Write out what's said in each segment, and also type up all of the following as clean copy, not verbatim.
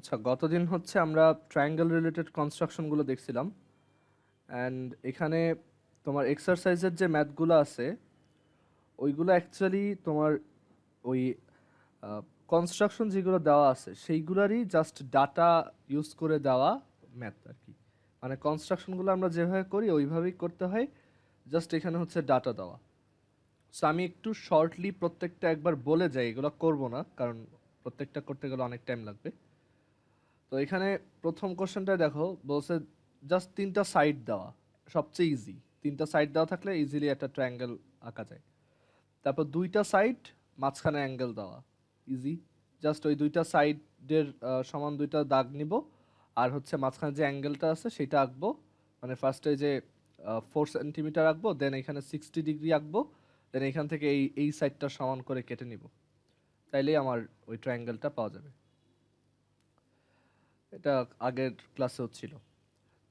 আচ্ছা, গতদিন হচ্ছে আমরা ট্রায়াঙ্গেল রিলেটেড কনস্ট্রাকশনগুলো দেখছিলাম। অ্যান্ড এখানে তোমার এক্সারসাইজের যে ম্যাথগুলো আছে ওইগুলো অ্যাকচুয়ালি তোমার ওই কনস্ট্রাকশন যেগুলো দেওয়া আছে সেইগুলারই জাস্ট ডাটা ইউজ করে দেওয়া ম্যাথ আর কি। মানে কনস্ট্রাকশনগুলো আমরা যেভাবে করি ওইভাবেই করতে হয়, জাস্ট এখানে হচ্ছে ডাটা দেওয়া। সো আমি একটু শর্টলি প্রত্যেকটা একবার বলে যাই, এগুলো করব না কারণ প্রত্যেকটা করতে গেলে অনেক টাইম লাগবে। তো এখানে প্রথম কোশ্চেনটা দেখো, বলছে জাস্ট তিনটা সাইড দেওয়া, সবচেয়ে ইজি। তিনটা সাইড দেওয়া থাকলে ইজিলি একটা ট্রায়াঙ্গেল আঁকা যায়। তারপর দুইটা সাইড, মাঝখানে অ্যাঙ্গেল দেওয়া, ইজি। জাস্ট ওই দুইটা সাইডের সমান দুইটা দাগ নিব, আর হচ্ছে মাঝখানে যে অ্যাঙ্গেলটা আছে সেটা আঁকবো। মানে ফার্স্টে যে 4 সেন্টিমিটার আঁকবো, দেন এখানে 60 ডিগ্রি আঁকবো, দেন এখান থেকে এই সাইডটা সমান করে কেটে নিব, তাইলেই আমার ওই ট্রায়াঙ্গেলটা পাওয়া যাবে। এটা আগের ক্লাসেও ছিল।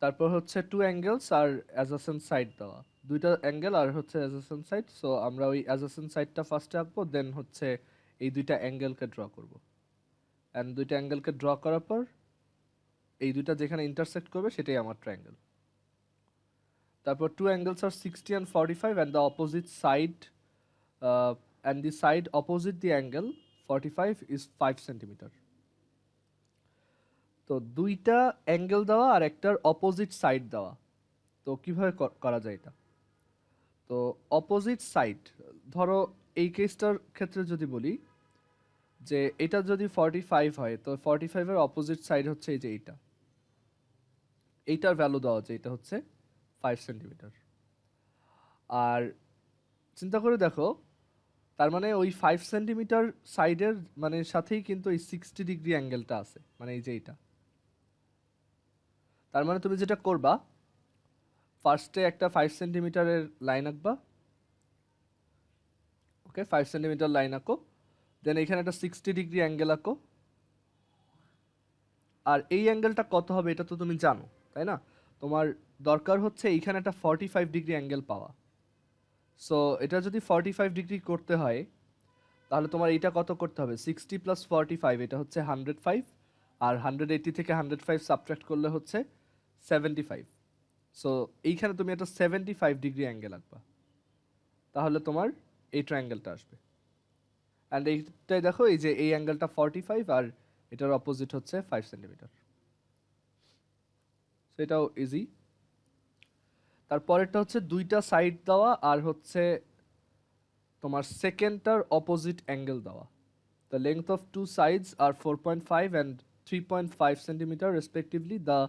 তারপর হচ্ছে টু অ্যাঙ্গেলস আর অ্যাডজেসেন্ট সাইড দেওয়া, দুইটা অ্যাঙ্গেল আর হচ্ছে অ্যাডজেসেন্ট সাইড। সো আমরা ওই অ্যাডজেসেন্ট সাইডটা ফার্স্টে আঁকবো, দেন হচ্ছে এই দুইটা অ্যাঙ্গেলকে ড্র করব। অ্যান্ড দুইটা অ্যাঙ্গেলকে ড্র করার পর এই দুইটা যেখানে ইন্টারসেক্ট করবে সেটাই আমার ট্রায়াঙ্গেল। তারপর two angles are 60 and 45 and the opposite side and the side opposite the angle 45 is 5 centimetre. তো দুইটা অ্যাঙ্গেল দেওয়া আর একটার অপোজিট সাইড দেওয়া, তো কিভাবে করা যায় এটা? তো অপোজিট সাইড, ধরো এই কেসটার ক্ষেত্রে যদি বলি যে এটা যদি 45 হয়, তো 45-এর অপোজিট সাইড হচ্ছে এই যে এইটার ভ্যালু দেওয়া আছে, এটা হচ্ছে 5 সেন্টিমিটার। আর চিন্তা করে দেখো, তার মানে ওই 5 সেন্টিমিটার সাইডের মানে সাথেই কিন্তু এই 60 ডিগ্রি অ্যাঙ্গেলটা আছে, মানে এই যে এইটা। তার মানে তুমি যেটা করবা, ফার্স্টে একটা 5 সেন্টিমিটারের লাইন আঁকবা। ওকে, 5 সেন্টিমিটার লাইন আঁকো, দেন এখানে একটা 60 ডিগ্রি অ্যাঙ্গেল আঁকো। আর এই অ্যাঙ্গেলটা কত হবে এটা তো তুমি জানো, তাই না? তোমার দরকার হচ্ছে এইখানে একটা 45 ডিগ্রি অ্যাঙ্গেল পাওয়া। সো এটা যদি 45 ডিগ্রি করতে হয়, তাহলে তোমার এইটা কত করতে হবে? 60 + 45, এটা হচ্ছে 105। আর 180 থেকে 105 সাবট্রাক্ট করলে হচ্ছে 75। সো এইখানে তুমি একটা 75 ডিগ্রি অ্যাঙ্গেল আঁকবা, তাহলে তোমার এই ট্রায়াঙ্গেলটা আসবে। অ্যান্ড এইটাই দেখো, এই যে এই অ্যাঙ্গেলটা 45 আর এটার অপোজিট হচ্ছে 5 সেন্টিমিটার। সো এটাও ইজি। তারপরেরটা হচ্ছে দুইটা সাইড দেওয়া আর হচ্ছে তোমার সেকেন্ডটার অপোজিট অ্যাঙ্গেল দেওয়া। The length of two sides are 4.5 and 3.5 centimetre respectively. The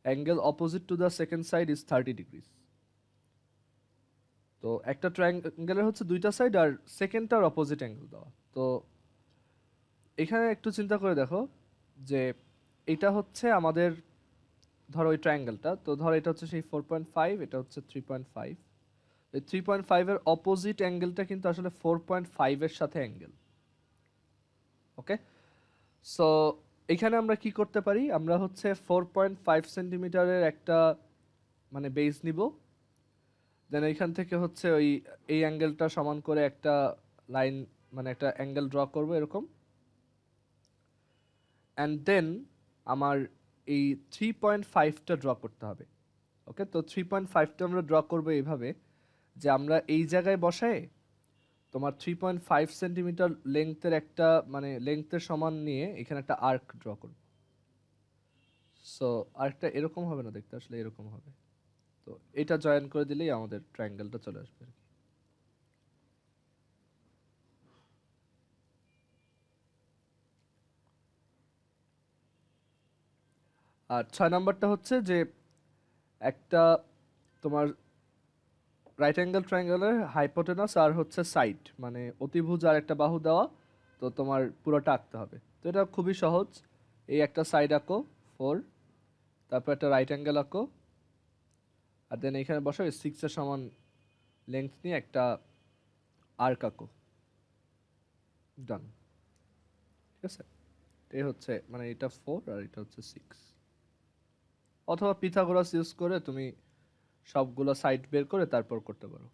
angle opposite to the second side is 30 degrees. তো একটা ট্রায়াঙ্গেলের হচ্ছে দুইটা সাইড আর সেকেন্ডটার অপোজিট অ্যাঙ্গেল দেওয়া। তো এখানে একটু চিন্তা করে দেখো যে এটা হচ্ছে আমাদের, ধরো ওই ট্রায়াঙ্গেলটা, তো ধরো এটা হচ্ছে সেই 4.5, এটা হচ্ছে 3.5। এই 3.5-এর অপোজিট অ্যাঙ্গেলটা কিন্তু আসলে 4.5-এর সাথে অ্যাঙ্গেল। ওকে, সো এখানে আমরা কি করতে পারি? আমরা হচ্ছে 4.5 সেন্টিমিটারের একটা মানে বেস নিব, দেন এইখান থেকে হচ্ছে ওই এই অ্যাঙ্গেলটা সমান করে একটা লাইন, মানে একটা অ্যাঙ্গেল ড্র করব এরকম। অ্যান্ড দেন আমার এই 3.5টা ড্র করতে হবে। ওকে, তো 3.5টা আমরা ড্র করবো এইভাবে যে আমরা এই জায়গায় বসায় তোমার 3.5 সেন্টিমিটার লেংথের একটা মানে লেংথের সমান নিয়ে এখানে একটা আর্ক ড্র করব। সো আর্কটা এরকম হবে না দেখতে, আসলে এরকম হবে। তো এটা জয়েন করে দিলেই আমাদের ট্রায়াঙ্গেলটা চলে আসবে আর কি। আর 6 নাম্বারটা হচ্ছে যে একটা তোমার রাইট অ্যাঙ্গেল ট্রায়াঙ্গেলের হাইপোটেনাস আর হচ্ছে সাইড, মানে অতিভুজ আর একটা বাহু দেওয়া। তো তোমার পুরোটা আঁকতে হবে। তো এটা খুবই সহজ। এই একটা সাইড আঁকো 4, তারপর একটা রাইট অ্যাঙ্গেল আঁকো, আর দেন এখানে বসো 6-এর সমান লেংথ নিয়ে একটা আর্ক আঁকো। ডান, ঠিক আছে। এই হচ্ছে মানে এটা 4 আর এটা হচ্ছে 6। অথবা পিথাগোরাস ইউজ করে তুমি সবগুলো সাইড বের করে তারপর করতে পারো।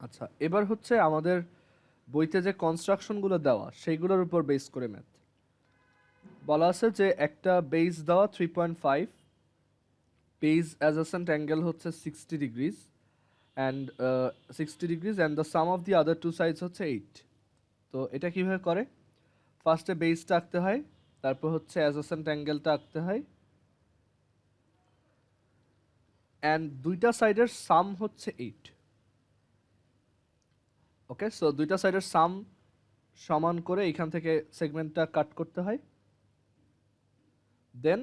আচ্ছা, এবার হচ্ছে আমাদের বইতে যে কনস্ট্রাকশনগুলো দেওয়া সেইগুলোর উপর বেস করে ম্যাথ বলা আছে যে একটা বেস দেওয়া 3.5, বেস অ্যাডজেসেন্ট অ্যাঙ্গেল হচ্ছে 60 degrees and 60 degrees and the sum of the other two sides হচ্ছে 8। তো এটা কিভাবে করে, ফার্স্টে বেসটা আঁকতে হয়, তারপর হচ্ছে অ্যাডজেসেন্ট অ্যাঙ্গেলটা আঁকতে হয়, অ্যান্ড দুইটা সাইডের সাম হচ্ছে 8। ওকে, সো দুইটা সাইডের সাম সমান করে এখান থেকে সেগমেন্টটা কাট করতে হয়। দেন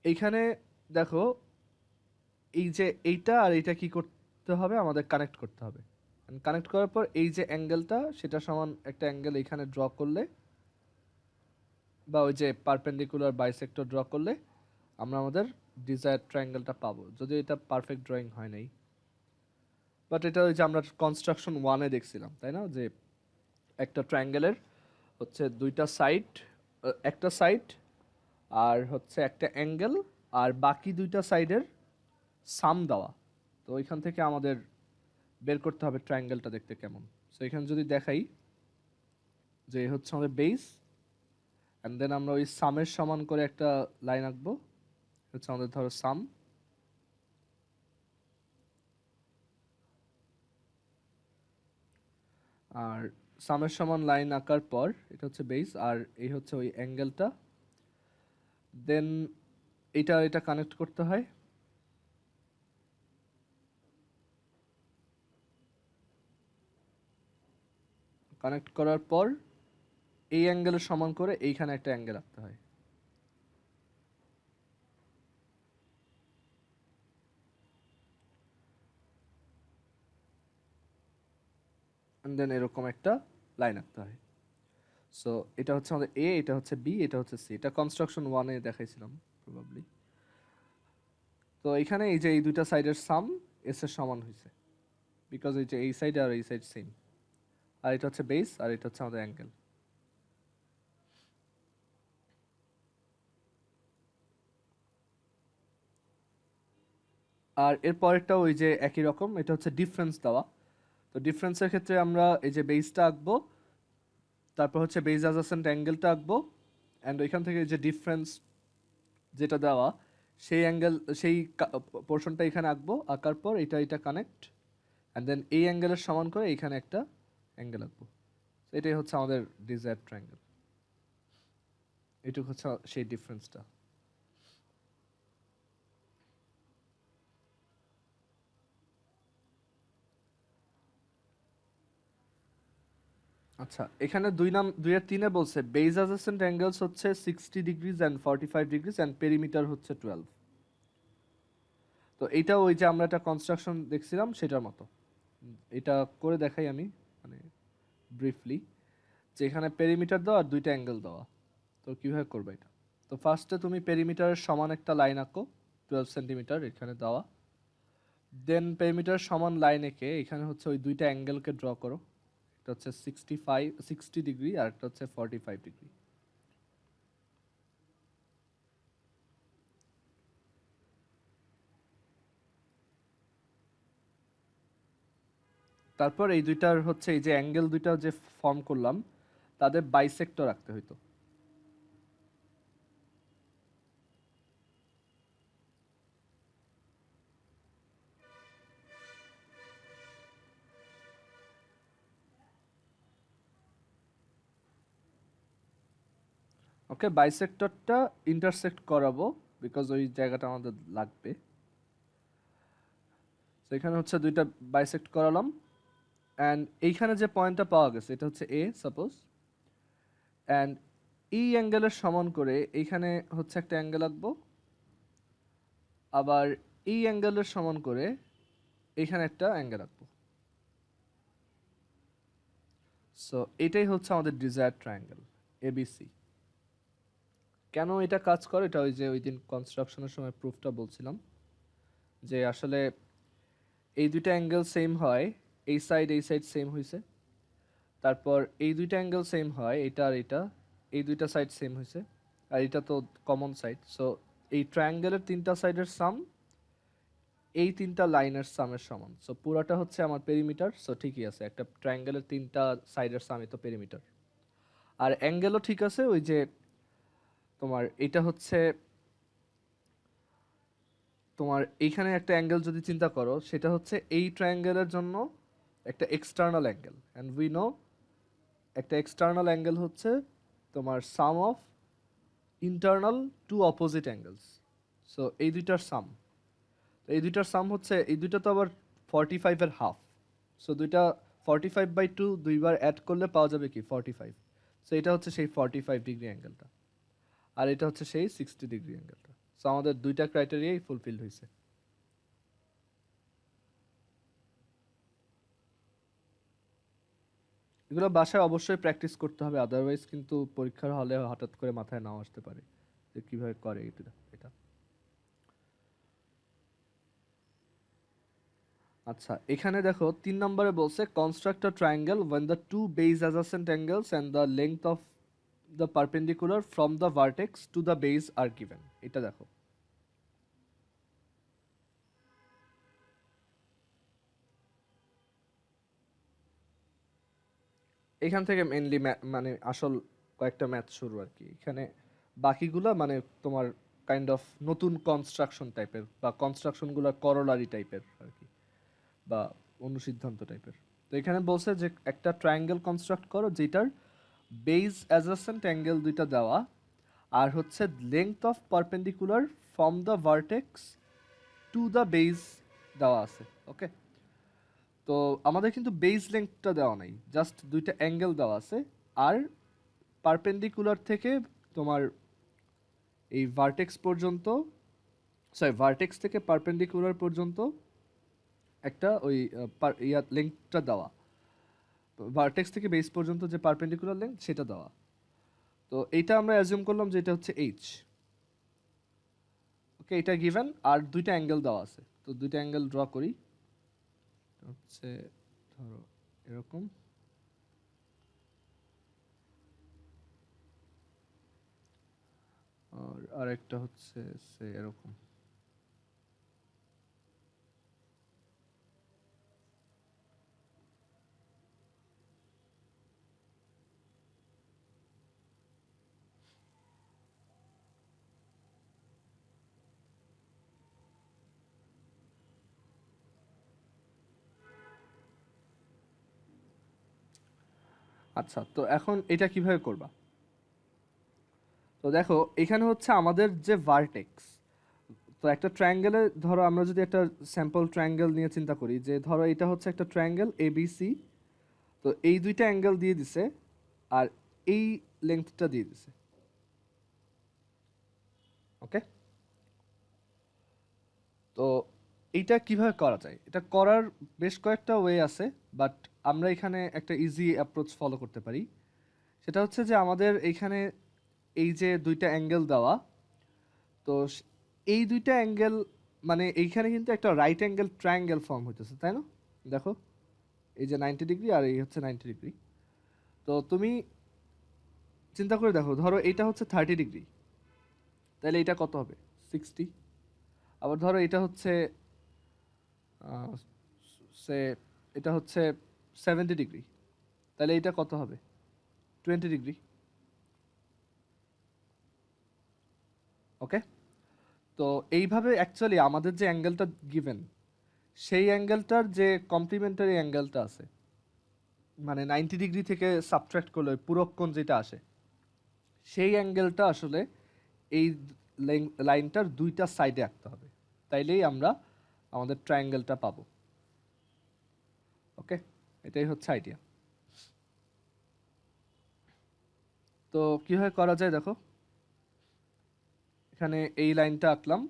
এইখানে দেখো এই যে এইটা আর এইটা কি করতে হবে, আমাদের কানেক্ট করতে হবে। কানেক্ট করার পর এই যে অ্যাঙ্গেলটা সেটা সমান একটা অ্যাঙ্গেল এখানে ড্র করলে, বা ওই যে পারপেন্ডিকুলার বাইসেক্টর ড্র করলে আমরা আমাদের ডিজায়ার ট্রায়াঙ্গেলটা পাবো, যদিও এটা পারফেক্ট ড্রয়িং হয় নাই, বাট এটা ওই যে আমরা কনস্ট্রাকশন 1-এ দেখছিলাম, তাই না, যে একটা ট্রায়াঙ্গেলের হচ্ছে দুইটা সাইড, একটা সাইড আর হচ্ছে একটা অ্যাঙ্গেল, আর বাকি দুইটা সাইডের সাম দেওয়া। তো ওইখান থেকে আমাদের বের করতে হবে ট্রায়াঙ্গেলটা দেখতে কেমন। সো এখানে যদি দেখাই যে হচ্ছে আমাদের বেস, অ্যান্ড দেন আমরা ওই সামের সমান করে একটা লাইন আঁকবো, হচ্ছে আমাদের ধরো সাম, আর সামের সমান লাইন আঁকার পর এটা হচ্ছে বেস, আর এই হচ্ছে ওই অ্যাঙ্গেলটা। দেন এটা এটা কানেক্ট করতে হয়, কানেক্ট করার পর এই অ্যাঙ্গেলের সমান করে এইখানে একটা অ্যাঙ্গেল আঁকতে হয়। দেন এরকম একটা লাইন আঁকতে হয়। সো এটা হচ্ছে আমাদের এ, এটা হচ্ছে বি, এটা হচ্ছে সি। এটা কনস্ট্রাকশন 1-এ দেখাইছিলাম প্রবাবলি। তো এখানে এই যে এই দুইটা সাইডের সাম এস এর সমান হয়েছে, বিকজ এই যে এই সাইড আর এই সাইড সেম, আর এটা হচ্ছে বেস আর এটা হচ্ছে আমাদের অ্যাঙ্গেল। আর এর পরেরটা ওই যে একই রকম, এটা হচ্ছে ডিফারেন্স দেওয়া। তো ডিফারেন্সের ক্ষেত্রে আমরা এই যে বেসটা আঁকবো, তারপর হচ্ছে বেস অ্যাডজেসেন্ট অ্যাঙ্গেলটা আঁকবো, অ্যান্ড ওইখান থেকে যে ডিফারেন্স যেটা দেওয়া সেই অ্যাঙ্গেল সেই পোর্শনটা এখানে আঁকবো, আঁকার পর এটা এটা কানেক্ট, অ্যান্ড দেন এই অ্যাঙ্গেলের সমান করে এখানে একটা অ্যাঙ্গেল আঁকবো। এটাই হচ্ছে আমাদের ডিজায়ার ট্রায়াঙ্গেল। এটুকু হচ্ছে সেই ডিফারেন্সটা। আচ্ছা, এখানে 2 আর 3-এ বলছে বেজ অ্যাডজেসেন্ট অ্যাঙ্গেলস হচ্ছে 60 degrees and 45 degrees and perimeter হচ্ছে 12। তো এইটাও ওই যে আমরা একটা কনস্ট্রাকশন দেখছিলাম সেটার মতো। এটা করে দেখাই আমি, মানে ব্রিফলি, যে এখানে পেরিমিটার দেওয়া আর দুইটা অ্যাঙ্গেল দেওয়া। তো কীভাবে করবে এটা, তো ফার্স্টে তুমি পেরিমিটারের সমান একটা লাইন আঁকো 12 সেন্টিমিটার এখানে দেওয়া। দেন পেরিমিটার সমান লাইন এঁকে এখানে হচ্ছে ওই দুইটা অ্যাঙ্গেলকে ড্র করো। একটা হচ্ছে 60 ডিগ্রি আর একটা হচ্ছে 45 ডিগ্রি। তারপর এই দুইটার হচ্ছে এই যে অ্যাঙ্গেল দুইটা যে ফর্ম করলাম তাদের বাইসেক্টর রাখতে হইতো। ওকে, বাইসেক্টরটা ইন্টারসেক্ট করাবো বিকজ ওই জায়গাটা আমাদের লাগবে। তো এখানে হচ্ছে দুইটা বাইসেক্ট করালাম, অ্যান্ড এইখানে যে পয়েন্টটা পাওয়া গেছে এটা হচ্ছে এ সাপোজ, অ্যান্ড এই অ্যাঙ্গেলের সমান করে এইখানে হচ্ছে একটা অ্যাঙ্গেল আঁকবো, আবার এই অ্যাঙ্গেলের সমান করে এইখানে একটা অ্যাঙ্গেল আঁকবো। সো এটাই হচ্ছে আমাদের ডিজায়ার ট্রায়াঙ্গেল এবিসি। কেন এটা কাজ করে এটা ওই যে ওই দিন কনস্ট্রাকশনের সময় প্রুফটা বলছিলাম, যে আসলে এই দুইটা অ্যাঙ্গেল সেম হয়, এই সাইড সেম হয়েছে, তারপর এই দুইটা অ্যাঙ্গেল সেম হয় এটা আর এটা, এই দুইটা সাইড সেম হয়েছে, আর এটা তো কমন সাইড। সো এই ট্রায়াঙ্গেলের তিনটা সাইডের সাম এই তিনটা লাইনের সামের সমান। সো পুরাটা হচ্ছে আমার পেরিমিটার। সো ঠিকই আছে, একটা ট্রায়াঙ্গেলের তিনটা সাইডের সামই তো পেরিমিটার। আর অ্যাঙ্গেলও ঠিক আছে, ওই যে তোমার এটা হচ্ছে তোমার এইখানে একটা অ্যাঙ্গেল যদি চিন্তা করো, সেটা হচ্ছে এই ট্রায়াঙ্গেলের জন্য একটা external angle, and we know একটা এক্সটার্নাল অ্যাঙ্গেল হচ্ছে তোমার sum of internal two opposite angles. So এই দুইটার সাম, তো এই দুইটার সাম হচ্ছে, এই দুইটা তো আবার 45-এর হাফ। সো দুইটা 45/2 দুইবার অ্যাড করলে পাওয়া যাবে কি 45। সো এটা হচ্ছে সেই 45 ডিগ্রি অ্যাঙ্গেলটা, আর এটা হচ্ছে সেই 60 ডিগ্রি অ্যাঙ্গেলটা। সো আমাদের দুইটা ক্রাইটেরিয়াই ফুলফিল হয়েছে। এগুলো বাসায় অবশ্যই প্র্যাকটিস করতে হবে, আদারওয়াইজ কিন্তু পরীক্ষার হলে হঠাৎ করে মাথায় নাও আসতে পারে যে কিভাবে করে এটা এটা। আচ্ছা, এখানে দেখো 3 নম্বরে বলছে construct a triangle when the two base adjacent angles and the length of the perpendicular from the vertex to the base are given। এটা দেখো, এখান থেকে মেইনলি মানে আসল কয়েকটা ম্যাথ শুরু আর কি। এখানে বাকিগুলা মানে তোমার কাইন্ড অফ নতুন কনস্ট্রাকশন টাইপের, বা কনস্ট্রাকশনগুলো করোলারি টাইপের আর কি, বা অনুসিদ্ধান্ত টাইপের। তো এখানে বলছে যে একটা ট্রায়াঙ্গেল কনস্ট্রাক্ট করো যেটার বেজ অ্যাডজাসেন্ট অ্যাঙ্গেল দুইটা দেওয়া, আর হচ্ছে length of perpendicular from the vertex to the base দেওয়া আছে। ওকে, তো আমাদের কিন্তু বেজ লেংথটা দেওয়া নাই, জাস্ট দুইটা অ্যাঙ্গেল দেওয়া আছে। আর পারপেন্ডিকুলার থেকে তোমার এই ভার্টেক্স পর্যন্ত, সরি ভার্টেক্স থেকে পারপেন্ডিকুলার পর্যন্ত একটা ওই ইয়া লেংথটা দেওয়া, ভার্টেক্স থেকে বেস পর্যন্ত যে পারপেন্ডিকুলার লেংথ সেটা দেওয়া। তো এইটা আমরা অ্যাজিউম করলাম যে এটা হচ্ছে এইচ। ওকে, এটা গিভেন, আর দুইটা অ্যাঙ্গেল দেওয়া আছে। তো দুইটা অ্যাঙ্গেল ড্র করি, হচ্ছে ধরো এরকম, আর আরেকটা হচ্ছে সে এরকম। আচ্ছা, তো এখন এটা কিভাবে করবা? তো দেখো এখানে হচ্ছে আমাদের যে ভার্টেক্স, তো একটা ট্রায়াঙ্গেলে ধরো আমরা যদি একটা স্যাম্পল ট্রায়াঙ্গেল নিয়ে চিন্তা করি, যে ধরো এটা হচ্ছে একটা ট্রায়াঙ্গেল এবিসি। তো এই দুইটা অ্যাঙ্গেল দিয়ে দিছে, আর এই লেংথটা দিয়ে দিছে। ওকে, তো এইটা কিভাবে করা যায়? এটা করার বেশ কয়েকটা ওয়ে আছে, বাট আমরা এখানে একটা ইজি অ্যাপ্রোচ ফলো করতে পারি। সেটা হচ্ছে যে আমাদের এইখানে এই যে দুইটা অ্যাঙ্গেল দেওয়া, তো এই দুইটা অ্যাঙ্গেল মানে এইখানে কিন্তু একটা রাইট অ্যাঙ্গেল ট্রায়াঙ্গেল ফর্ম হইতেছে, তাই না? দেখো, এই যে 90 ডিগ্রি আর এই হচ্ছে 90 ডিগ্রি। তো তুমি চিন্তা করে দেখো, ধরো এটা হচ্ছে 30 ডিগ্রি, তাহলে এটা কত হবে? 60। আবার ধরো এটা হচ্ছে সে এটা হচ্ছে 70 ডিগ্রি, তাহলে এটা কত হবে? 20 ডিগ্রি। ওকে, তো এইভাবে অ্যাকচুয়ালি আমাদের যে অ্যাঙ্গেলটা গিভেন, সেই অ্যাঙ্গেলটার যে কমপ্লিমেন্টারি অ্যাঙ্গেলটা আছে, মানে 90 ডিগ্রি থেকে সাবট্রাক্ট করলে ওই পূরক কোণ যেটা আসে, সেই অ্যাঙ্গেলটা আসলে এই লাইনটার দুইটা সাইডে আঁকতে হবে, তাইলেই আমরা আমাদের ট্রায়াঙ্গেলটা পাবো। ওকে, এটাই হচ্ছে আইডিয়া। তো কীভাবে করা যায় দেখো, এখানে এই লাইনটা আঁকলাম।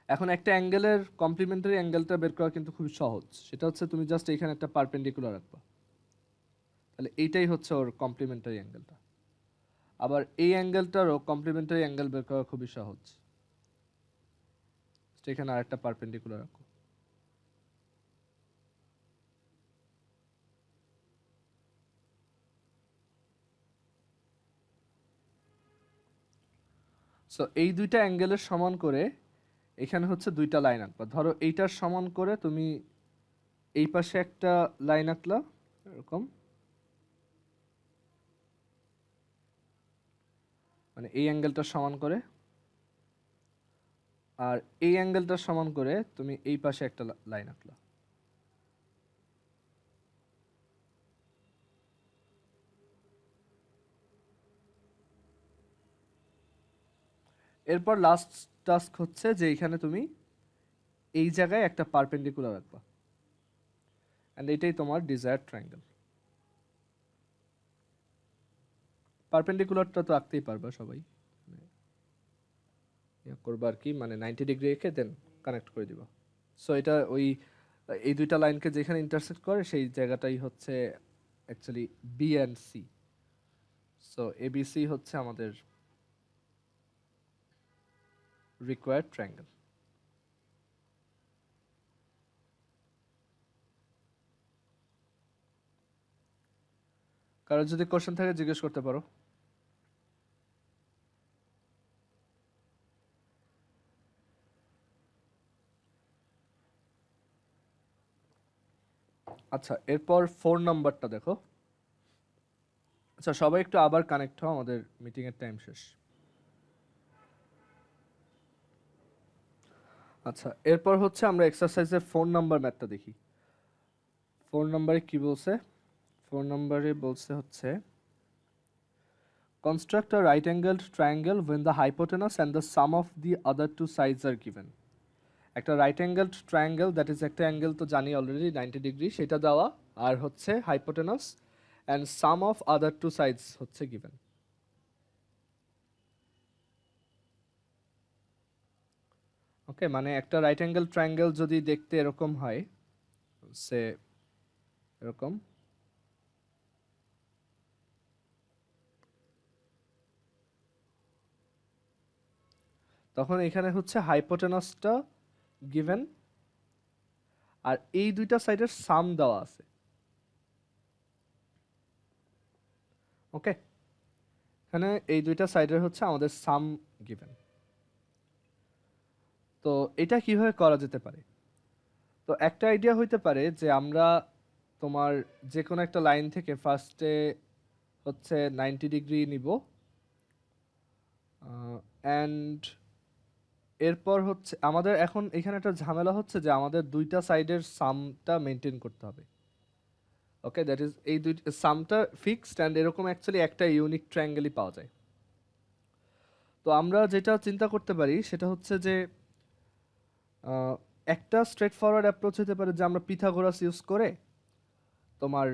এখন একটা অ্যাঙ্গেলের কমপ্লিমেন্টারি অ্যাঙ্গেলটা বের করা কিন্তু খুবই সহজ। সেটা হচ্ছে তুমি জাস্ট এখানে একটা পারপেন্ডিকুলার রাখবা, তাহলে এইটাই হচ্ছে ওর কমপ্লিমেন্টারি অ্যাঙ্গেলটা। আবার এই অ্যাঙ্গেলটারও কমপ্লিমেন্টারি অ্যাঙ্গেল বের করা খুবই সহজ। এখানে আরেকটা পারপেন্ডিকুলার রাখো। সো সো এই দুইটা অ্যাঙ্গেলের সমান করে এখানে হচ্ছে দুইটা লাইন আঁকবা। ধরো এইটার সমান করে তুমি এই পাশে একটা লাইন আঁকলা এরকম, মানে এই অ্যাঙ্গেলটার সমান করে, আর এই অ্যাঙ্গেলটার সমান করে তুমি এই পাশে একটা লাইন আঁকলা। এরপর লাস্ট টাস্ক হচ্ছে যে এখানে তুমি এই জায়গায় একটা পারপেন্ডিকুলার রাখবা, অ্যান্ড এটাই তোমার ডিজায়ার ট্রায়াঙ্গেল। পারপেন্ডিকুলারটা তো আঁকতেই পারবা সবাই, করবা আর কি, মানে 90 ডিগ্রি রেখে দেন কানেক্ট করে দিবা। সো এটা ওই এই দুইটা লাইনকে যেখানে ইন্টারসেক্ট করে সেই জায়গাটাই হচ্ছে actually B and C. So ABC হচ্ছে আমাদের রিকোয়ার্ড ট্রায়াঙ্গেল। কারো যদি কোশ্চেন থাকে জিজ্ঞেস করতে পারো। আচ্ছা, এরপর 4 নাম্বারটা দেখো। আচ্ছা, সবাই একটু আবার কানেক্ট হও, আমাদের মিটিং এর টাইম শেষ। আচ্ছা, এরপর হচ্ছে আমরা এক্সারসাইজের 4 নাম্বার ম্যাথটা দেখি। 4 নাম্বারে কি বলছে? 4 নাম্বারে বলছে হচ্ছে construct a right angled triangle when the hypotenuse and the sum of the other two sides are given. একটা right angled triangle, that is একটা অ্যাঙ্গেল তো জানি অলরেডি 90 ডিগ্রি, সেটা দেওয়া, আর হচ্ছে hypotenuse and sum of other two sides হচ্ছে given. Okay, মানে একটা রাইট অ্যাঙ্গেল ট্রায়াঙ্গেল যদি দেখতে এরকম হয়, সে এরকম, তখন এখানে হচ্ছে হাইপোটেনাসটা গিভেন আর এই দুইটা সাইডের সাম দেওয়া আছে। ওকে, এখানে এই দুইটা সাইডের হচ্ছে আমাদের সাম গিভেন। তো এটা কিভাবে করা যেতে পারে? তো একটা আইডিয়া হইতে পারে যে আমরা তোমার যে কোনো একটা লাইন থেকে ফার্স্টে হচ্ছে 90 ডিগ্রি নিব, অ্যান্ড এরপর হচ্ছে আমাদের এখন এখানে একটা ঝামেলা হচ্ছে যে আমাদের দুইটা সাইডের সামটা মেনটেন করতে হবে। ওকে, দ্যাট ইজ এই দুই সামটা ফিক্সড, অ্যান্ড এরকম অ্যাকচুয়ালি একটা ইউনিক ট্রায়াঙ্গেলই পাওয়া যায়। তো আমরা যেটা চিন্তা করতে পারি সেটা হচ্ছে যে একটা স্ট্রেট ফরওয়ার্ড অ্যাপ্রোচ হতে পারে যে আমরা পিথাগোরাস ইউজ করে তোমার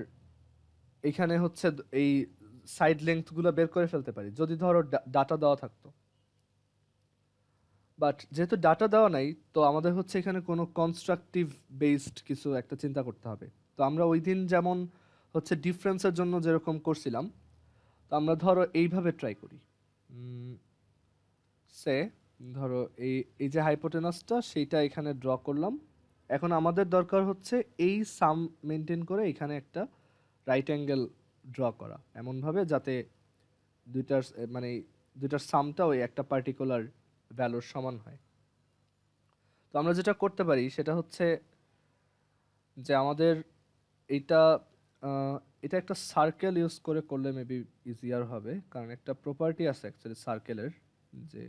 এখানে হচ্ছে এই সাইড লেংথগুলো বের করে ফেলতে পারি, যদি ধরো ডাটা দেওয়া থাকতো। বাট যেহেতু ডাটা দেওয়া নাই, তো আমাদের হচ্ছে এখানে কোনো কনস্ট্রাকটিভ বেসড কিছু একটা চিন্তা করতে হবে। তো আমরা ওই দিন যেমন হচ্ছে ডিফারেন্সের জন্য যেরকম করছিলাম, তো আমরা ধরো এইভাবে ট্রাই করি। সে ধরো এই এই যে হাইপোটেনাসটা সেইটা এখানে ড্র করলাম। এখন আমাদের দরকার হচ্ছে এই সাম মেনটেন করে এখানে একটা রাইট অ্যাঙ্গেল ড্র করা এমনভাবে যাতে দুইটার মানে দুইটার সামটা ওই একটা পার্টিকুলার ভ্যালুর সমান হয়। তো আমরা যেটা করতে পারি সেটা হচ্ছে যে আমাদের এইটা এটা একটা সার্কেল ইউজ করে করলে মেবি ইজিয়ার হবে, কারণ একটা প্রপার্টি আছে অ্যাকচুয়ালি সার্কেলের, যে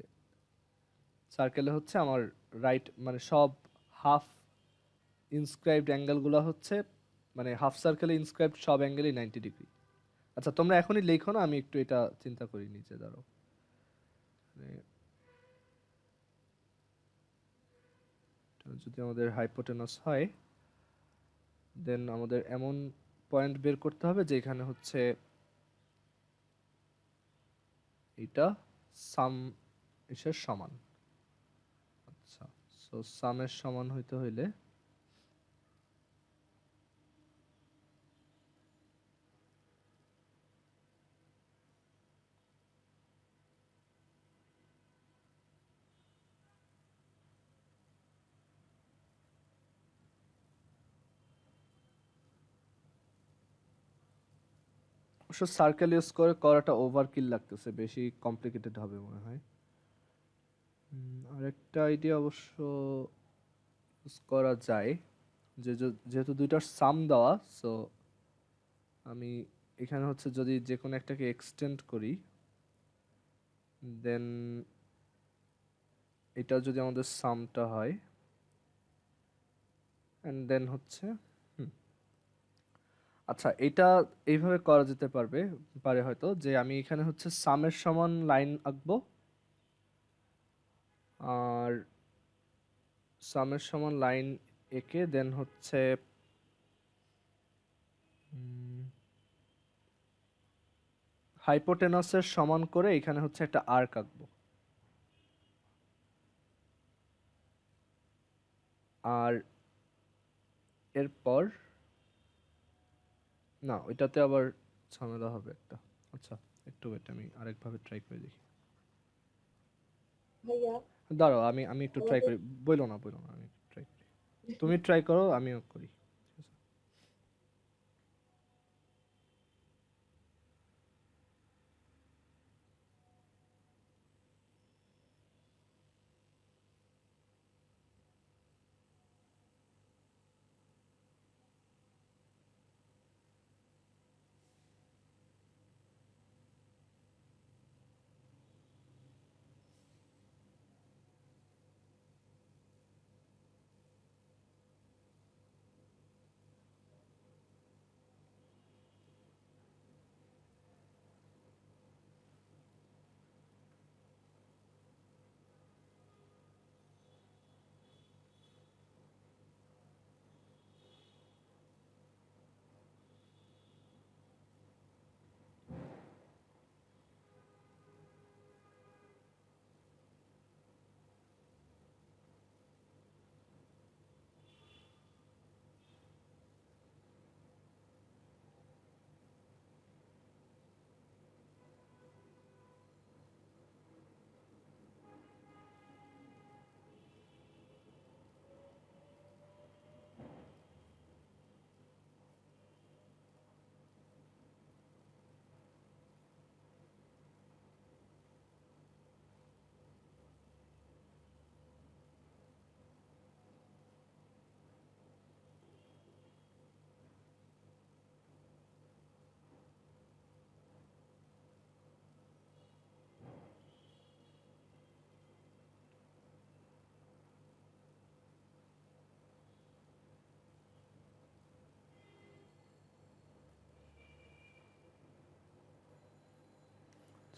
সার্কেলে হচ্ছে আমার রাইট মানে সব হাফ ইনস্ক্রাইবড অ্যাঙ্গেলগুলো হচ্ছে মানে হাফ সার্কেলে ইনস্ক্রাইবড সব অ্যাঙ্গেলই 90 ডিগ্রি। আচ্ছা, তোমরা এখনই লেখো না, আমি একটু এটা চিন্তা করি নিচে, দাঁড়াও। যদি আমাদের হাইপোটেনাস হয়, দেন আমাদের এমন পয়েন্ট বের করতে হবে যে এখানে হচ্ছে এটা সাম এর সমান। আচ্ছা, সো সামের সমান হইতে হইলে অবশ্য সার্কেল ইউজ করে করাটা ওভারকিল লাগতেছে, বেশি কমপ্লিকেটেড হবে মনে হয়। আরেকটা আইডিয়া অবশ্য ইউজ করা যায়, যেহেতু দুইটার সাম দেওয়া, সো আমি এখানে হচ্ছে যদি যে কোনো একটাকে এক্সটেন্ড করি, দেন এটা যদি আমাদের সামটা হয়, অ্যান্ড দেন হচ্ছে আচ্ছা, এটা এইভাবে করা যেতে পারে হয়তো, যে আমি এখানে হচ্ছে সামের সমান লাইন আঁকবো, আর সামের সমান লাইন এঁকে দেন হচ্ছে হাইপোটেনাসের সমান করে এখানে হচ্ছে একটা আর্ক আঁকবো। আর এরপর না, ওইটাতে আবার ঝামেলা হবে একটা। আচ্ছা, একটু ওয়েট, আমি আরেকভাবে ট্রাই করে দেখি। ভাইয়া দাঁড়াও, আমি আমি একটু ট্রাই আমাদের করি। বইলো না, আমি ট্রাই করি। তুমি ট্রাই করো, আমিও করি।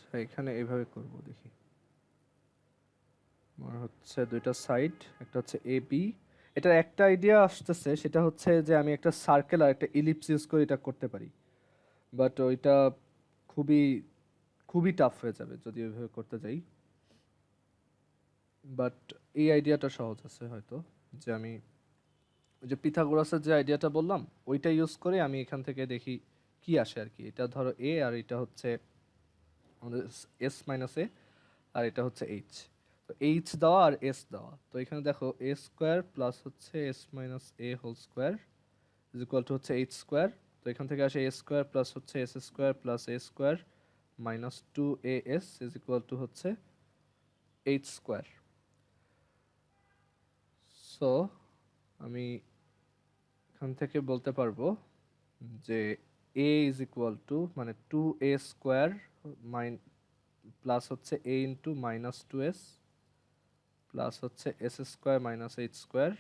আচ্ছা, এখানে এইভাবে করব, দেখি। আমার হচ্ছে দুইটা সাইড, একটা হচ্ছে এ বি। এটার একটা আইডিয়া আসতেছে, সেটা হচ্ছে যে আমি একটা সার্কেল আর একটা ইলিপস ইউজ করে এটা করতে পারি, বাট ওইটা খুবই খুবই টাফ হয়ে যাবে যদি ওইভাবে করতে যাই। বাট এই আইডিয়াটা সহজ আছে হয়তো, যে আমি ওই যে পিথাগোরাসের যে আইডিয়াটা বললাম, ওইটা ইউজ করে আমি এখান থেকে দেখি কি আসে আর কি। এটা ধরো এ, আর এটা হচ্ছে আমাদের এস মাইনাস এ, আর এটা হচ্ছে এইচ। তো এইচ দেওয়া আর এস দেওয়া, তো এখানে দেখো এ স্কোয়ার প্লাস হচ্ছে s minus a whole square is equal to হচ্ছে এইচ স্কোয়ার। তো এখান থেকে আসে এ স্কোয়ার প্লাস হচ্ছে s square plus a square minus two a s is equal to হচ্ছে এইচ স্কোয়ার। সো আমি এখান থেকে বলতে পারবো যে এ ইজ ইকুয়াল টু মানে টু এ স্কোয়ার প্লাস হচ্ছে a into minus two s plus হচ্ছে s square minus H square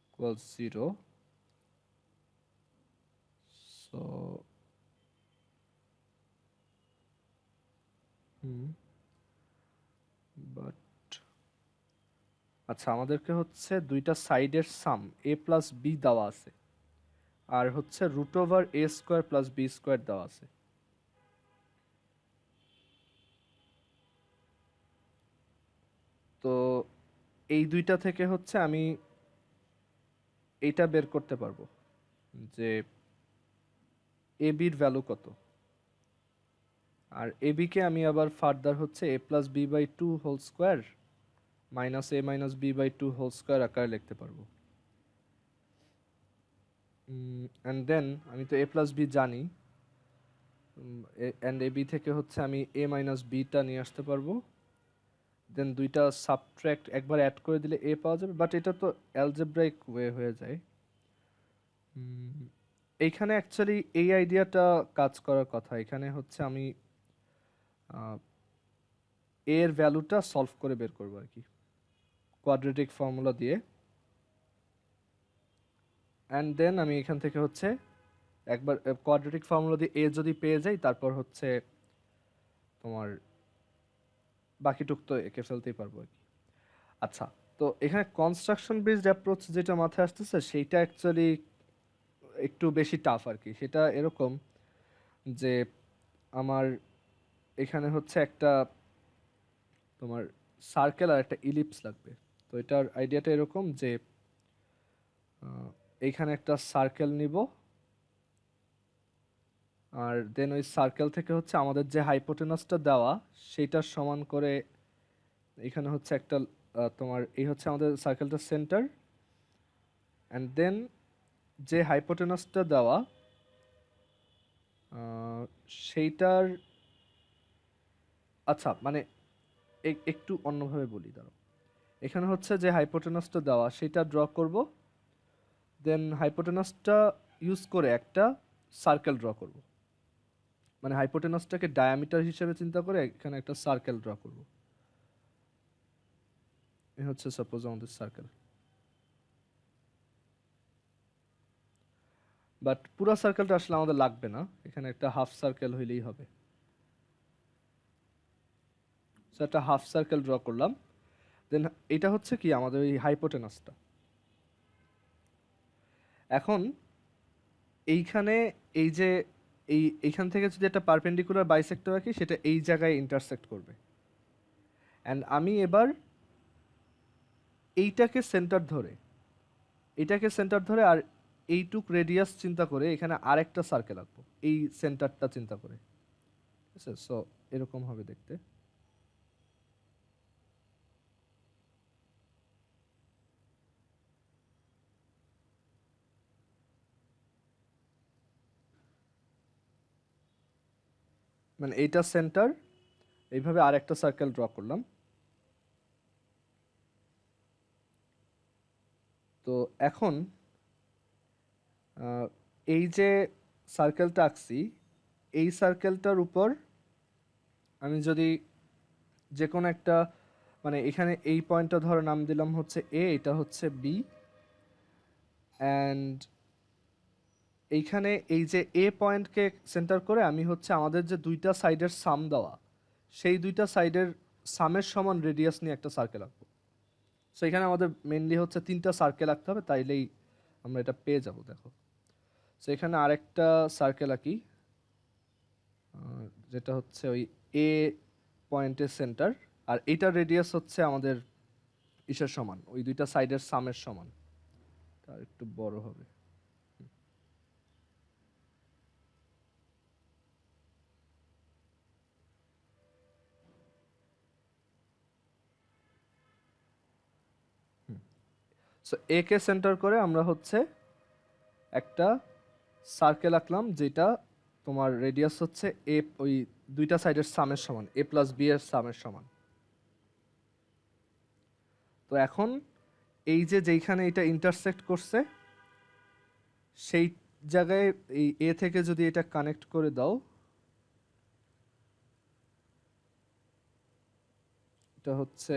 equals zero. So but আচ্ছা, আমাদেরকে হচ্ছে দুইটা সাইডের সাম এ প্লাস বি দেওয়া আছে, আর হচ্ছে root over a square plus B square দেওয়া আছে। তো এই দুইটা থেকে হচ্ছে আমি এইটা বের করতে পারবো যে এ বির ভ্যালু কত। আর এ বিকে আমি আবার ফার্দার হচ্ছে a plus b by two whole square minus a minus b by two whole square আকারে লিখতে পারবো। অ্যান্ড দেন আমি তো এ প্লাস বি জানি, অ্যান্ড এ বি থেকে হচ্ছে আমি এ মাইনাস বিটা নিয়ে আসতে পারবো, দেন দুইটা সাবট্রাক্ট একবার অ্যাড করে দিলে এ পাওয়া যাবে, বাট এটা তো অ্যালজেব্রাইক ওয়ে হয়ে যায়। এইখানে অ্যাকচুয়ালি এই আইডিয়াটা কাজ করার কথা। এখানে হচ্ছে আমি এর ভ্যালুটা সলভ করে বের করবো আর কি, কোয়াড্রেটিক ফর্মুলা দিয়ে। অ্যান্ড দেন আমি এখান থেকে হচ্ছে একবার কোয়াড্রেটিক ফর্মুলা দিয়ে এ যদি পেয়ে যাই, তারপর হচ্ছে তোমার বাকিটুক তো এঁকে ফেলতেই পারবো আর কি। আচ্ছা, তো এখানে কনস্ট্রাকশন বেসড অ্যাপ্রোচ যেটা মাথায় আসতেছে সেইটা অ্যাকচুয়ালি একটু বেশি টাফ আর কি। সেটা এরকম যে আমার এখানে হচ্ছে একটা তোমার সার্কেল আর একটা ইলিপস লাগবে। তো এটার আইডিয়াটা এরকম যে এইখানে একটা সার্কেল নিব, আর দেন ওই সার্কেল থেকে হচ্ছে আমাদের যে হাইপোটেনাসটা দেওয়া সেইটার সমান করে এখানে হচ্ছে একটা তোমার এই হচ্ছে আমাদের সার্কেলটার সেন্টার, অ্যান্ড দেন যে হাইপোটেনাসটা দেওয়া সেইটার, আচ্ছা মানে একটু অন্যভাবে বলি দাঁড়াও। এখানে হচ্ছে যে হাইপোটেনাসটা দেওয়া সেটা ড্র করব, দেন হাইপোটেনাসটা ইউজ করে একটা সার্কেল ড্র করব, মানে হাইপোটেনাসটাকে ডায়ামিটার হিসেবে চিন্তা করে এখানে একটা সার্কেল ড্র করব। এই হচ্ছে সাপোজ আমাদের সার্কেল, বাট পুরো সার্কেলটা আসলে আমাদের লাগবে না, এখানে একটা হাফ সার্কেল হইলেই হবে। সো একটা হাফ সার্কেল ড্র করলাম, দেন এটা হচ্ছে কি আমাদের ওই হাইপোটেনাসটা। এখন এইখানে এই যে এইখান থেকে যদি একটা পারপেন্ডিকুলার বাইসেক্টর রাখি, সেটা এই জায়গায় ইন্টারসেক্ট করবে। অ্যান্ড আমি এবার এইটাকে সেন্টার ধরে আর এইটুক রেডিয়াস চিন্তা করে এখানে আরেকটা সার্কেল আঁকবো এই সেন্টারটা চিন্তা করে, ঠিক আছে? সো এরকম হবে দেখতে। মানে এইটা সেন্টার, এইভাবে আরেকটা সার্কেল ড্র করলাম। তো এখন এই যে সার্কেলটা আঁকছি, এই সার্কেলটার উপর আমি যদি যে কোনো একটা, মানে এখানে এই পয়েন্টটা ধরে নাম দিলাম হচ্ছে এ, এটা হচ্ছে বি, অ্যান্ড এইখানে এই যে এ পয়েন্টকে সেন্টার করে আমি হচ্ছে আমাদের যে দুইটা সাইডের সাম দেওয়া সেই দুইটা সাইডের সামের সমান রেডিয়াস নিয়ে একটা সার্কেল আঁকবো। সো এখানে আমাদের মেনলি হচ্ছে তিনটা সার্কেল আঁকতে হবে, তাইলেই আমরা এটা পেয়ে যাব। দেখো, সো এখানে আরেকটা সার্কেল আঁকি, যেটা হচ্ছে ওই এ পয়েন্টের সেন্টার, আর এইটার রেডিয়াস হচ্ছে আমাদের ইসের সমান, ওই দুইটা সাইডের সামের সমান। তার একটু বড় হবে। সো এ কে সেন্টার করে আমরা হচ্ছে একটা সার্কেল আঁকলাম, যেটা তোমার রেডিয়াস হচ্ছে এ, ওই দুইটা সাইডের সামের সমান, এ প্লাস বি এর সামের সমান। তো এখন এই যে যেইখানে এটা ইন্টারসেক্ট করছে সেই জায়গায় এই এ থেকে যদি এটা কানেক্ট করে দাও, এটা হচ্ছে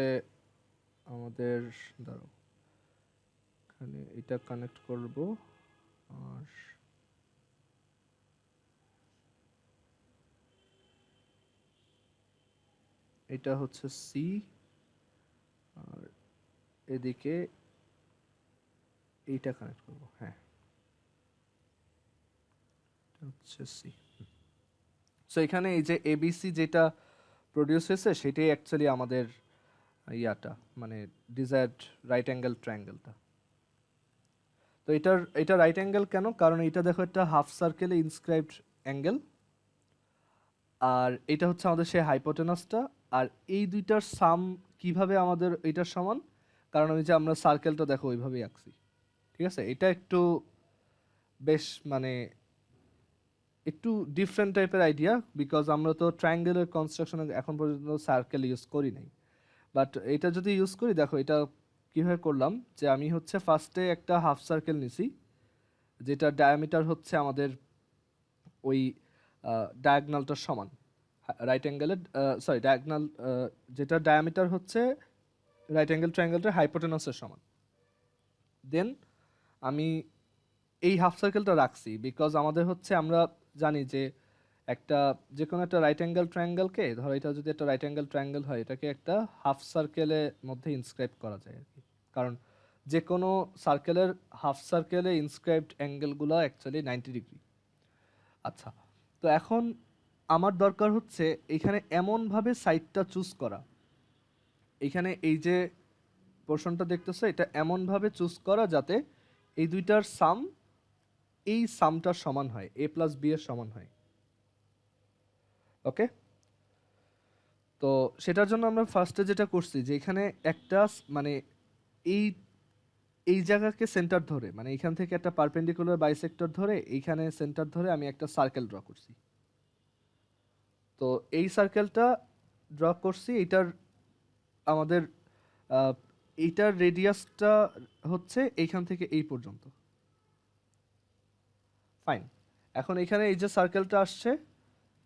আমাদের, দাঁড়াও এখানে এটা কানেক্ট করব, আর এটা হচ্ছে সি, আর এদিকে এইটা কানেক্ট করব। হ্যাঁ, এটা হচ্ছে সি। সো এখানে এই যে এবিসি যেটা প্রডিউস হয়েছে সেটাই অ্যাকচুয়ালি আমাদের ইয়াটা, মানে ডিজায়ার্ড রাইট অ্যাঙ্গেল ট্রায়াঙ্গেলটা। তো এটা রাইট অ্যাঙ্গেল কেন? কারণ এটা দেখো একটা হাফ সার্কেলে ইনস্ক্রাইবড অ্যাঙ্গেল, আর এটা হচ্ছে আমাদের সেই হাইপোটেনাসটা। আর এই দুইটার সাম কিভাবে আমাদের এটার সমান, কারণ ওই যে আমরা সার্কেলটা দেখো ওইভাবেই আঁকছি, ঠিক আছে? এটা একটু বেশ মানে একটু ডিফারেন্ট টাইপের আইডিয়া, বিকজ আমরা তো ট্রায়াঙ্গেলের কনস্ট্রাকশনে এখন পর্যন্ত সার্কেল ইউজ করি নাই। বাট এটা যদি ইউজ করি, দেখো এটা কিভাবে করলাম, যে আমি হচ্ছে ফার্স্টে একটা হাফ সার্কেল নিছি, যেটা ডায়ামিটার হচ্ছে আমাদের ওই ডায়াগনালটার সমান, রাইট অ্যাঙ্গেলের, সরি ডায়াগনাল, যেটা ডায়ামিটার হচ্ছে রাইট অ্যাঙ্গেল ট্রায়াঙ্গেলটার হাইপোটেনাসের সমান। দেন আমি এই হাফ সার্কেলটা রাখছি বিকজ আমাদের হচ্ছে আমরা জানি যে একটা যে কোনো একটা রাইট অ্যাঙ্গেল ট্রায়াঙ্গেলকে, ধরো এটা যদি একটা রাইট অ্যাঙ্গেল ট্রায়াঙ্গেল হয়, এটাকে একটা হাফ সার্কেলের মধ্যে ইনস্ক্রাইব করা যায় আর কি। কারণ যে কোনো সার্কেলের হাফ সার্কেলে ইনস্ক্রাইবড অ্যাঙ্গেলগুলো অ্যাকচুয়ালি 90 ডিগ্রি। আচ্ছা, তো এখন আমার দরকার হচ্ছে এখানে এমনভাবে সাইডটা চুজ করা, এখানে এই যে পোর্শনটা দেখতেছো এটা এমনভাবে চুজ করা যাতে এই দুইটার সাম এই সামটার সমান হয়, এ প্লাস বি এর সমান হয়। ওকে, তো সেটার জন্য আমরা ফার্স্টে যেটা করছি যে এখানে একটা মানে এই এই জায়গাকে সেন্টার ধরে, মানে এখান থেকে একটা পারপেন্ডিকুলার বাইসেক্টর ধরে এইখানে সেন্টার ধরে আমি একটা সার্কেল ড্র করছি। তো এই সার্কেলটা ড্র করছি, এইটার আমাদের আহ, এইটার রেডিয়াসটা হচ্ছে এইখান থেকে এই পর্যন্ত। ফাইন, এখন এখানে এই যে সার্কেলটা আসছে,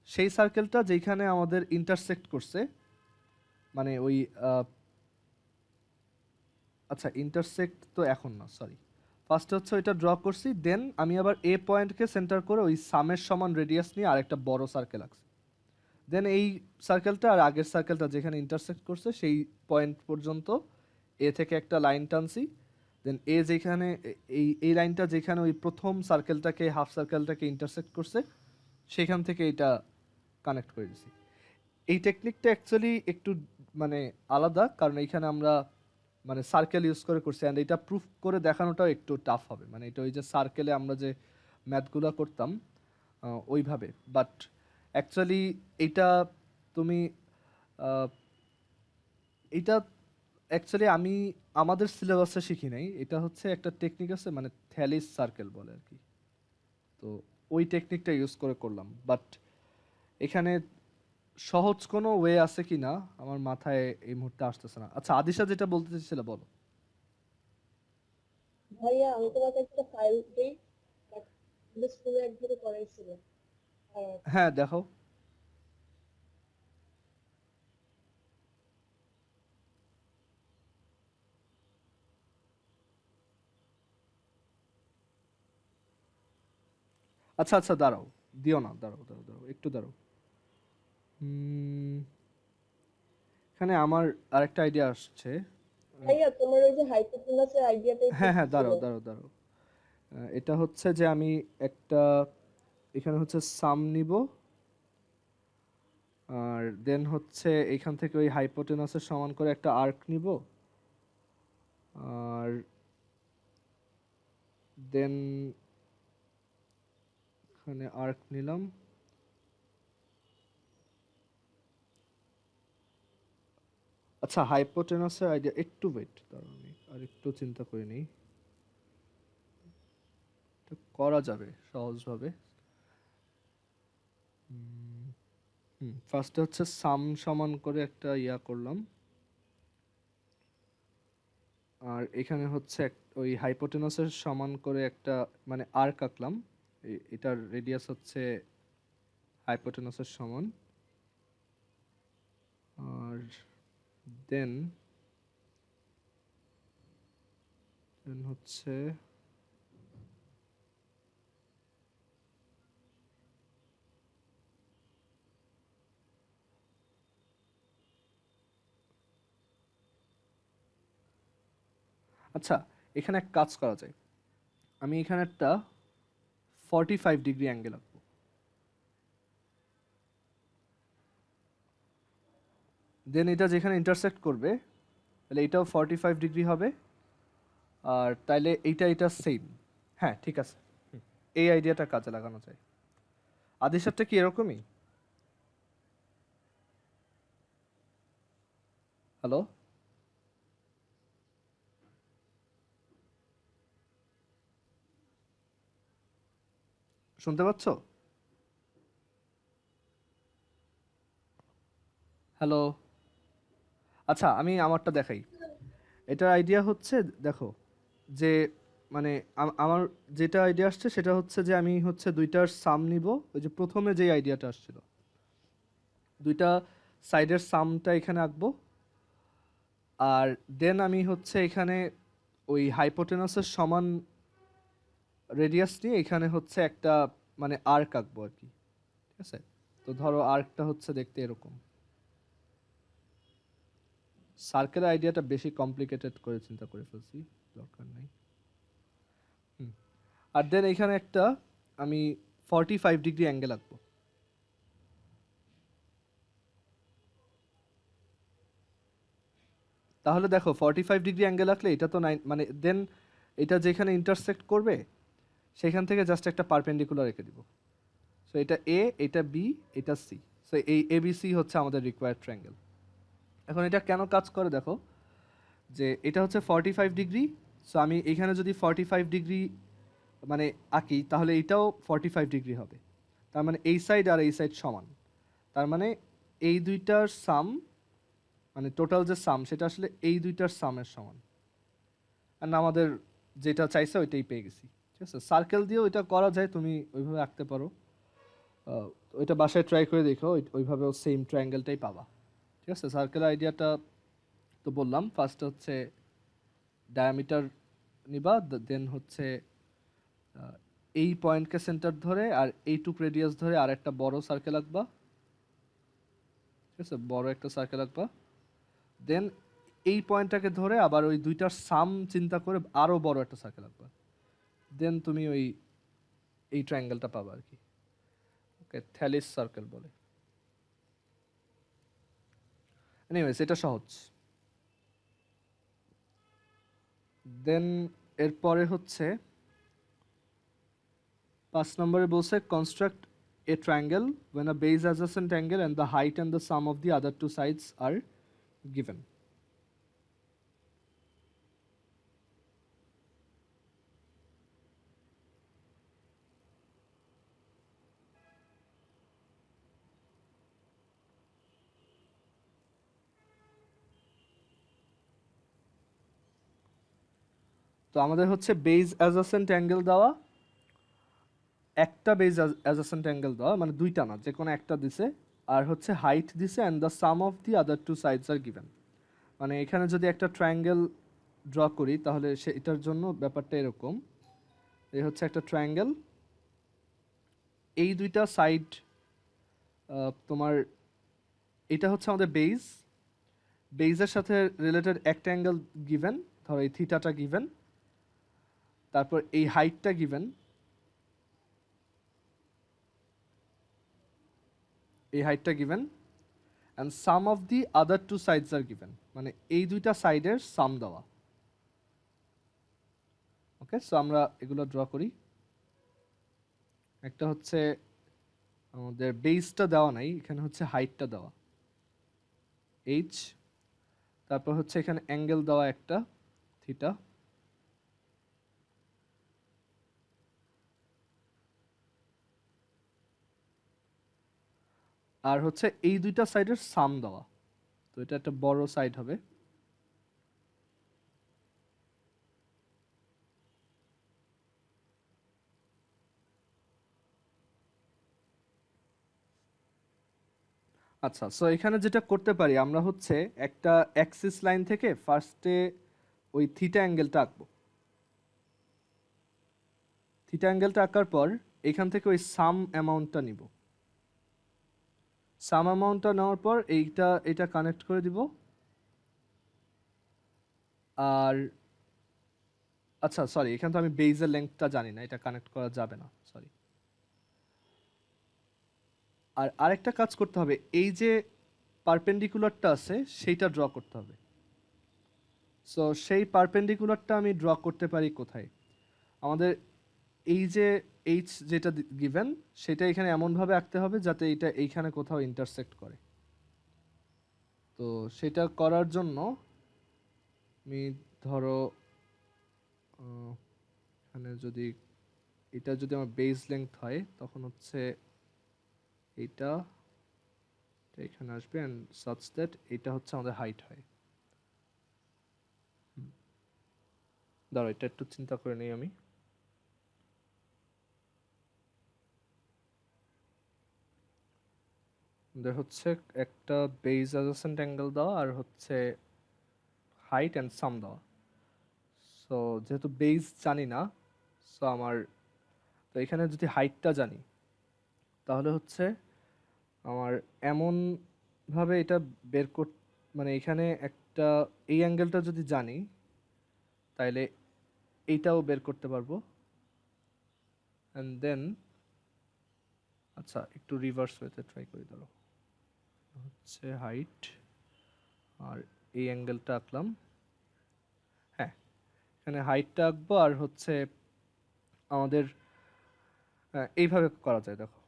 সেই সার্কেলটা যেখানে আমাদের ইন্টারসেক্ট করছে, মানে ওই আচ্ছা ইন্টারসেক্ট তো এখন না, সরি, ফার্স্ট হচ্ছে ওইটা ড্র করছি, দেন আমি আবার এ পয়েন্টকে সেন্টার করে ওই সামের সমান রেডিয়াস নিয়ে আরেকটা বড় সার্কেল আঁকছি। দেন এই সার্কেলটা আর আগের সার্কেলটা যেখানে ইন্টারসেক্ট করছে সেই পয়েন্ট পর্যন্ত এ থেকে একটা লাইন টানছি। দেন এ যেখানে এই লাইনটা যেখানে ওই প্রথম সার্কেলটাকে হাফ সার্কেলটাকে ইন্টারসেক্ট করছে সেখান থেকে এটা কানেক্ট করে দিছি। এই টেকনিকটা অ্যাকচুয়ালি একটু মানে আলাদা, কারণ এইখানে আমরা মানে সার্কেল ইউজ করে করছি, অ্যান্ড এটা প্রুফ করে দেখানোটাও একটু টাফ হবে, মানে এটা ওই যে সার্কেলে আমরা যে ম্যাথগুলো করতাম ওইভাবে। বাট অ্যাকচুয়ালি এইটা তুমি আহ, এইটা অ্যাকচুয়ালি আমি আমাদের সিলেবাসে শিখি নাই, এটা হচ্ছে একটা টেকনিক আছে মানে থ্যালিস সার্কেল বলে আর কি। তো ওই টেকনিকটা ইউজ করে করলাম, বাট এখানে সহজ কোনো ওয়ে আছে কি না আমার মাথায় এই মুহূর্তে আসতেছে না। আচ্ছা আদিশা, যেটা বলতে চাইছিলে বলো। ভাইয়া আমি তোমাকে একটা ফাইল দিই, স্কুলে একভাবে করাইছিল। আর হ্যাঁ দেখো। আচ্ছা আচ্ছা দাঁড়াও, দিও না, দাঁড়াও দাঁড়াও দাঁড়াও একটু দাঁড়াও। উম, এখানে আমার আরেকটা আইডিয়া আসছে। ভাইয়া তোমার ওই যে হাইপোটেনাসের আইডিয়াটা একটু হ্যাঁ কি হ্যাঁ ছিল? দাঁড়াও দাঁড়াও দাঁড়াও। এটা হচ্ছে যে আমি একটা এখানে হচ্ছে সাম নিব, আর দেন হচ্ছে এখান থেকে ওই হাইপোটেনাসের সমান করে একটা আর্ক নিব, আর দেন এখানে আর্ক নিলাম। আচ্ছা হাইপোটেনাসের আইডিয়া একটু ওয়েট, দাঁড়াও আমি আর একটু চিন্তা করে নিই, এটা করা যাবে সহজভাবে। ফার্স্টে হচ্ছে সাম সমান করে একটা ইয়া করলাম, আর এখানে হচ্ছে ওই হাইপোটেনাসের সমান করে একটা মানে আর্ক আঁকলাম, এটার রেডিয়াস হচ্ছে হাইপোটেনাসের সমান। আর দেন দেন হচ্ছে আচ্ছা এখানে এক কাজ করা যায়, আমি এখানে একটা 45 ডিগ্রি অ্যাঙ্গেল আঁকবো। দেন এটা যেখানে ইন্টারসেক্ট করবে তাহলে এটাও 45 ডিগ্রি হবে, আর তাইলে এইটা এটা সেম। হ্যাঁ ঠিক আছে, এই আইডিয়াটা কাজে লাগানো যায়। আদিশারটা কি এরকমই? হ্যালো, শুনতে পাচ্ছো? হ্যালো, আচ্ছা আমি আমারটা দেখাই। এটার আইডিয়া হচ্ছে, দেখো যে মানে আমার যেটা আইডিয়া আসছে সেটা হচ্ছে যে আমি হচ্ছে দুইটার সাম নিব। ওই যে প্রথমে যে আইডিয়াটা আসছিল, দুইটা সাইডের সামটা এখানে আঁকবো, আর দেন আমি হচ্ছে এখানে ওই হাইপোটেনাসের সমান রেডিয়াস নিয়ে এখানে হচ্ছে একটা মানে আর্ক আঁকবো আর কি। ঠিক আছে, তো ধরো আর্কটা হচ্ছে দেখতে এরকম। সার্কেলের আইডিয়াটা বেশি কমপ্লিকেটেড করে চিন্তা করে ফেলছি, দরকার নাই। হুম, আর দেন এখানে একটা আমি 45 ডিগ্রি অ্যাঙ্গেল আঁকবো। তাহলে দেখো 45 ডিগ্রি অ্যাঙ্গেল আঁকলে এটা তো মানে দেন এটা যেখানে ইন্টারসেক্ট করবে সেখান থেকে জাস্ট একটা পারপেন্ডিকুলার রেখে দিব। সো এটা এ, এটা বি, এটা সি। সো এই এবিসি হচ্ছে আমাদের রিকোয়ার্ড ট্রায়াঙ্গেল। এখন এটা কেন কাজ করে দেখো, যে এটা হচ্ছে 45 ডিগ্রি। সো আমি এখানে যদি 45 ডিগ্রি মানে আঁকি তাহলে এটাও 45 ডিগ্রি হবে। তার মানে এই সাইড আর এই সাইড সমান। তার মানে এই দুইটার সাম, মানে টোটাল যে সাম সেটা আসলে এই দুইটার সামের সমান। আর আমাদের যেটা চাইছে ওইটাই পেয়ে গেছি। ঠিক আছে, সার্কেল দিয়েও এটা করা যায়, তুমি ওইভাবে আঁকতে পারো। ওইটা বাসায় ট্রাই করে দেখো, ওইভাবেও সেম ট্রায়াঙ্গেলটাই পাবা। ঠিক আছে, সার্কেল আইডিয়াটা তো বললাম। ফার্স্ট হচ্ছে ডায়ামিটার নিবা, দেন হচ্ছে এই পয়েন্টকে সেন্টার ধরে আর এইটুক রেডিয়াস ধরে আর একটা বড় সার্কেল আঁকবা। ঠিক আছে, বড় একটা সার্কেল আঁকবা। দেন এই পয়েন্টটাকে ধরে আবার ওই দুইটার সাম চিন্তা করে আরো বড় একটা সার্কেল আঁকবা। দেন তুমি ওই এই ট্রায়াঙ্গেলটা পাবা আর কি। ওকে, থ্যালিস সার্কেল বলে। এনিওয়েজ এটা সহজ। দেন এরপরে হচ্ছে 5 নম্বরে বলছে construct a triangle when a base adjacent angle and the height and the sum of the other two sides are given. তো আমাদের হচ্ছে বেজ অ্যাডজাসেন্ট অ্যাঙ্গেল দেওয়া, একটা বেজ অ্যাডজাসেন্ট অ্যাঙ্গেল দেওয়া, মানে দুইটা না, যে কোনো একটা দিছে। আর হচ্ছে হাইট দিছে and the sum of the other two sides are given. মানে এখানে যদি একটা ট্রায়াঙ্গেল ড্র করি তাহলে এটার জন্য ব্যাপারটা এরকম। এই হচ্ছে একটা ট্রায়াঙ্গেল, এই দুইটা সাইড তোমার, এটা হচ্ছে আমাদের বেজ, বেজের সাথে রিলেটেড একটা অ্যাঙ্গেল গিভেন, ধরো এই থিটাটা গিভেন, তারপর এই হাইটটা গিভেন, এই হাইটটা given, and sum of the other two sides are given, মানে এই দুইটা সাইডের সাম দেওয়া। ওকে, সো আমরা এগুলো ড্র করি। একটা হচ্ছে আমাদের বেসটা দেওয়া নাই, এখানে হচ্ছে হাইটটা দেওয়া এইচ, তারপর হচ্ছে এখানে অ্যাঙ্গেল দেওয়া একটা থিটা, আর হচ্ছে এই দুইটা সাইডের সাম দেওয়া। তো এটা একটা বড় সাইড হবে। আচ্ছা, সো এখানে যেটা করতে পারি আমরা হচ্ছে একটা অ্যাক্সিস লাইন থেকে ফার্স্টে ওই থিটা অ্যাঙ্গেলটা আঁকবো। থিটা অ্যাঙ্গেলটা আঁকার পর এখান থেকে ওই সাম অ্যামাউন্টটা নিব। সাম অ্যামাউন্টটা নেওয়ার পর এটা কানেক্ট করে দিব। আর আচ্ছা সরি, এখানে তো আমি বেজের লেন্থটা জানি না, এটা কানেক্ট করা যাবে না, সরি। আর আরেকটা কাজ করতে হবে, এই যে পারপেন্ডিকুলারটা আছে সেইটা ড্র করতে হবে। সো সেই পারপেন্ডিকুলারটা আমি ড্র করতে পারি কোথায়? আমাদের এই যে এইচ যেটা গিভেন সেটা এখানে এমনভাবে আঁকতে হবে যাতে এটা এইখানে কোথাও ইন্টারসেক্ট করে। তো সেটা করার জন্য আমি ধরো এখানে যদি এটা যদি আমার বেস লেন্থ হয় তখন হচ্ছে এইটা এখানে আসবে, অ্যান্ড সাচ দ্যাট এটা হচ্ছে আমাদের হাইট হয়। দাঁড়াও এটা একটু চিন্তা করে নিই আমি। আমাদের হচ্ছে একটা বেজ অ্যাডজেসেন্ট অ্যাঙ্গেল দেওয়া আর হচ্ছে হাইট অ্যান্ড সাম দেওয়া। সো যেহেতু বেজ জানি না, সো আমার তো এখানে যদি হাইটটা জানি তাহলে হচ্ছে আমার এমন ভাবে এটা বের কর, মানে এখানে একটা এই অ্যাঙ্গেলটা যদি জানি তাইলে এইটাও বের করতে পারবো। অ্যান্ড দেন আচ্ছা একটু রিভার্স ওয়েতে ট্রাই করি। ধরো হচ্ছে হাইট আর এই অ্যাঙ্গেলটা আঁকলাম। হ্যাঁ, এখানে হাইটটা আঁকবো আর হচ্ছে আমাদের এইভাবে করা যায়। দেখো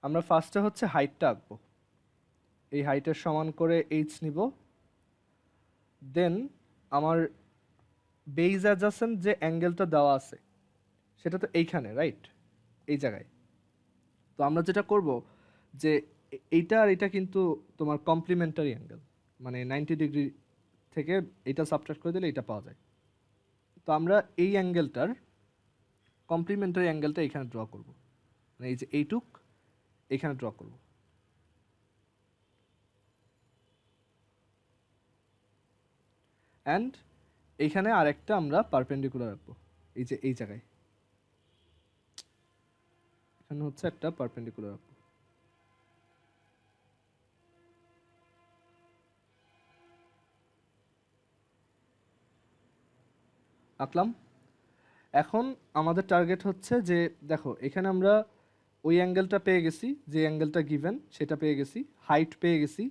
আমরা ফার্স্টে হচ্ছে হাইটটা আঁকবো, এই হাইটের সমান করে এইচ নিব। দেন আমার বেজ অ্যাডজাসেন্ট যে অ্যাঙ্গেলটা দেওয়া আছে সেটা তো এইখানে, রাইট, এই জায়গায়। তো আমরা যেটা করব যে এইটা আর এটা কিন্তু তোমার কমপ্লিমেন্টারি অ্যাঙ্গেল, মানে 90 ডিগ্রি থেকে এটা সাবট্রাক্ট করে দিলে এটা পাওয়া যায়। তো আমরা এই অ্যাঙ্গেলটার কমপ্লিমেন্টারি অ্যাঙ্গেলটা এখানে ড্র করব, মানে এই যে এইটুক এখানে ড্র করব। অ্যান্ড এইখানে আরেকটা আমরা পারপেন্ডিকুলার রাখবো, এই যে এই জায়গায় এখানে হচ্ছে একটা পারপেন্ডিকুলার রাখবো। আঁকলাম। এখন আমাদের টার্গেট হচ্ছে যে দেখো এখানে আমরা ওই অ্যাঙ্গেলটা পেয়ে গেছি, যে অ্যাঙ্গেলটা গিভেন সেটা পেয়ে গেছি, হাইট পেয়ে গেছি।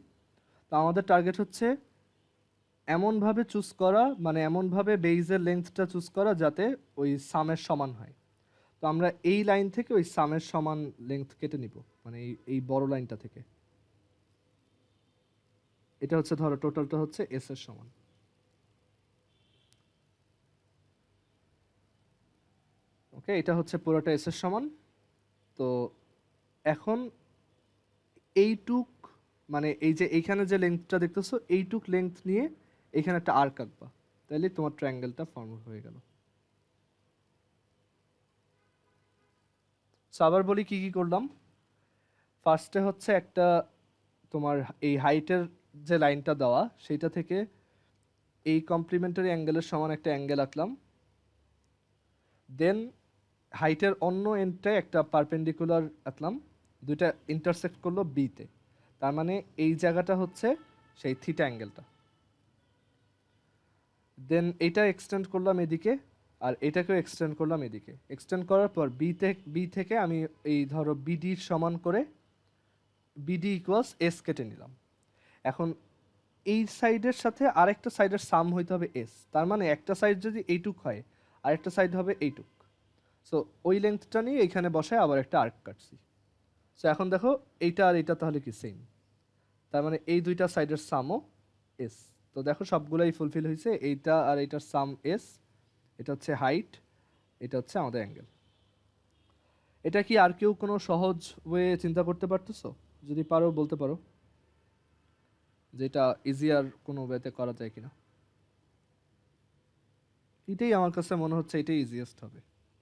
তো আমাদের টার্গেট হচ্ছে এমনভাবে চুজ করা, মানে এমনভাবে বেইজের লেন্থটা চুজ করা যাতে ওই সামের সমান হয়। তো আমরা এই লাইন থেকে ওই সামের সমান লেন্থ কেটে নিব, মানে এই বড় লাইনটা থেকে। এটা হচ্ছে ধরো টোটালটা হচ্ছে এস এর সমান। ওকে, এটা হচ্ছে পুরোটা এস এর সমান। তো এখন এইটুক, মানে এই যে এইখানে যে লেন্থটা দেখতেছো এইটুক লেন্থ নিয়ে এখানে একটা আর্ক আঁকবা, তাহলে তোমার ট্রায়াঙ্গেলটা ফর্ম হয়ে গেল। সো আবার বলি কি কি করলাম। ফার্স্টে হচ্ছে একটা তোমার এই হাইটের যে লাইনটা দেওয়া সেইটা থেকে এই কমপ্লিমেন্টারি অ্যাঙ্গেলের সমান একটা অ্যাঙ্গেল আঁকলাম। দেন হাইটের অন্য এন্ডটায় একটা পারপেন্ডিকুলার আঁকলাম, দুইটা ইন্টারসেক্ট করলো বিতে, তার মানে এই জায়গাটা হচ্ছে সেই থিটা অ্যাঙ্গেলটা। দেন এটা এক্সটেন্ড করলাম এদিকে আর এটাকেও এক্সটেন্ড করলাম এদিকে। এক্সটেন্ড করার পর বি থেকে আমি এই ধরো বিডির সমান করে বিডি ইকুয়ালস এস কেটে নিলাম। এখন এই সাইডের সাথে আরেকটা সাইডের সাম হইতে হবে এস, তার মানে একটা সাইড যদি এইটুক হয় আরেকটা সাইড হবে এইটুক। সো ওই লেন্থটা নিয়ে এইখানে বসায় আবার একটা আর্ক কাটছি। সো এখন দেখো এইটা আর এইটা তাহলে কি সেম, তার মানে এই দুইটা সাইডের সামও এস। তো দেখো সবগুলাই ফুলফিল হয়েছে, এইটা আর এইটার সাম এস। এটা হচ্ছে হাইট, এটা হচ্ছে আমাদের অ্যাঙ্গেল। এটা কি আর কেউ কোনো সহজ ওয়ে চিন্তা করতে পারতেছো? যদি পারো বলতে পারো যেটা ইজিয়ার কোনো ওয়েতে করা যায় কিনা। এটাই আমার কাছে মনে হচ্ছে এটাই ইজিয়েস্ট হবে,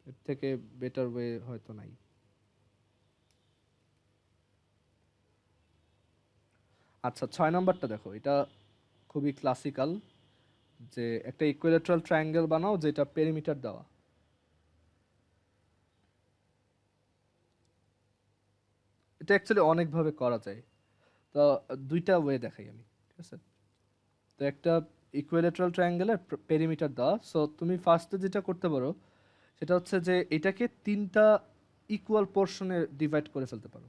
এর থেকে বেটার ওয়ে হয়তো নাই। আচ্ছা 6 নম্বরটা দেখো, এটা খুবই ক্লাসিক্যাল, যে একটা ইকুইলেটারাল ট্রায়াঙ্গেল বানাও যেটা পেরিমিটার দেওয়া। এটা অ্যাকচুয়ালি অনেকভাবে করা যায়। তো দুইটা ওয়ে দেখাই আমি, ঠিক আছে? তো একটা ইকুইলেটারাল ট্রায়াঙ্গেলের পেরিমিটার দেওয়া। সো তুমি ফার্স্টে যেটা করতে পারো সেটা হচ্ছে যে এটাকে তিনটা ইকুয়াল পোর্শনে ডিভাইড করে ফেলতে পারো।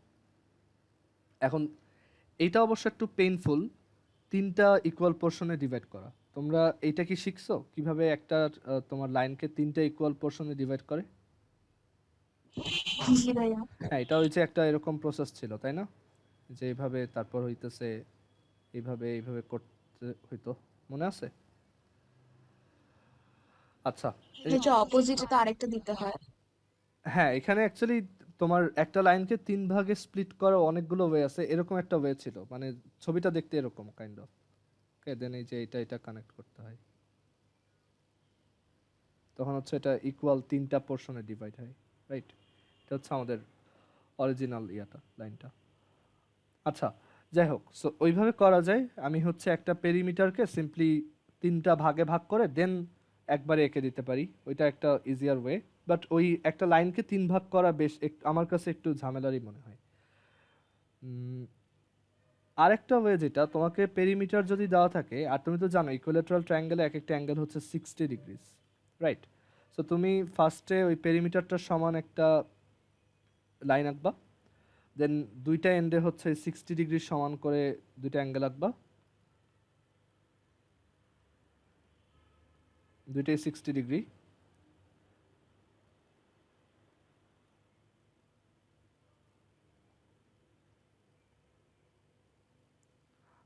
এখন এইটা অবশ্য একটু পেইনফুল, তিনটা ইকুয়াল পোর্শনে ডিভাইড করা। তোমরা এইটা কি শিখছো কিভাবে একটা তোমার লাইনকে তিনটা ইকুয়াল পোর্শনে ডিভাইড করে? জি ভাইয়া। হ্যাঁ, এটা ওই যে একটা এরকম প্রসেস ছিল তাই না, যে এইভাবে তারপর হইতেছে এইভাবে এইভাবে করতে হইতো, মনে আছে? আচ্ছা এই- এটা অপোজিটে তো আরেকটা দিতে হয়। হ্যাঁ, এখানে অ্যাকচুয়ালি তোমার একটা লাইনকে তিন ভাগে স্প্লিট করা অনেকগুলো ওয়ে আছে, এরকম একটা ওয়ে ছিল, মানে ছবিটা দেখতে এরকম কাইন্ড অফ। ওকে, দেন এই যে এটা কানেক্ট করতে হয়, তখন হচ্ছে এটা ইকুয়াল 3টা পোর্শনে ডিভাইড হয়, রাইট? এটা হচ্ছে আমাদের অরিজিনাল লাইনটা। আচ্ছা, যাই হোক, সো ওইভাবে করা যায়। আমি হচ্ছে একটা পেরিমিটারকে সিম্পলি 3টা ভাগে ভাগ করে দেন একবারে এঁকে দিতে পারি, ওইটা একটা ইজিয়ার ওয়ে। বাট ওই একটা লাইনকে 3 ভাগ করা বেশ আমার কাছে একটু ঝামেলারই মনে হয়। আরেকটা ওয়ে, যেটা তোমাকে পেরিমিটার যদি দেওয়া থাকে, আর তুমি তো জানো ইকুইলেটারাল ট্রায়াঙ্গেলে এক একটা অ্যাঙ্গেল হচ্ছে 60 ডিগ্রিজ, রাইট? সো তুমি ফার্স্টে ওই পেরিমিটারটার সমান একটা লাইন আঁকবা, দেন দুইটা এন্ডে হচ্ছে 60 ডিগ্রি সমান করে দুইটা অ্যাঙ্গেল আঁকবা, দুইটাই 60 ডিগ্রি।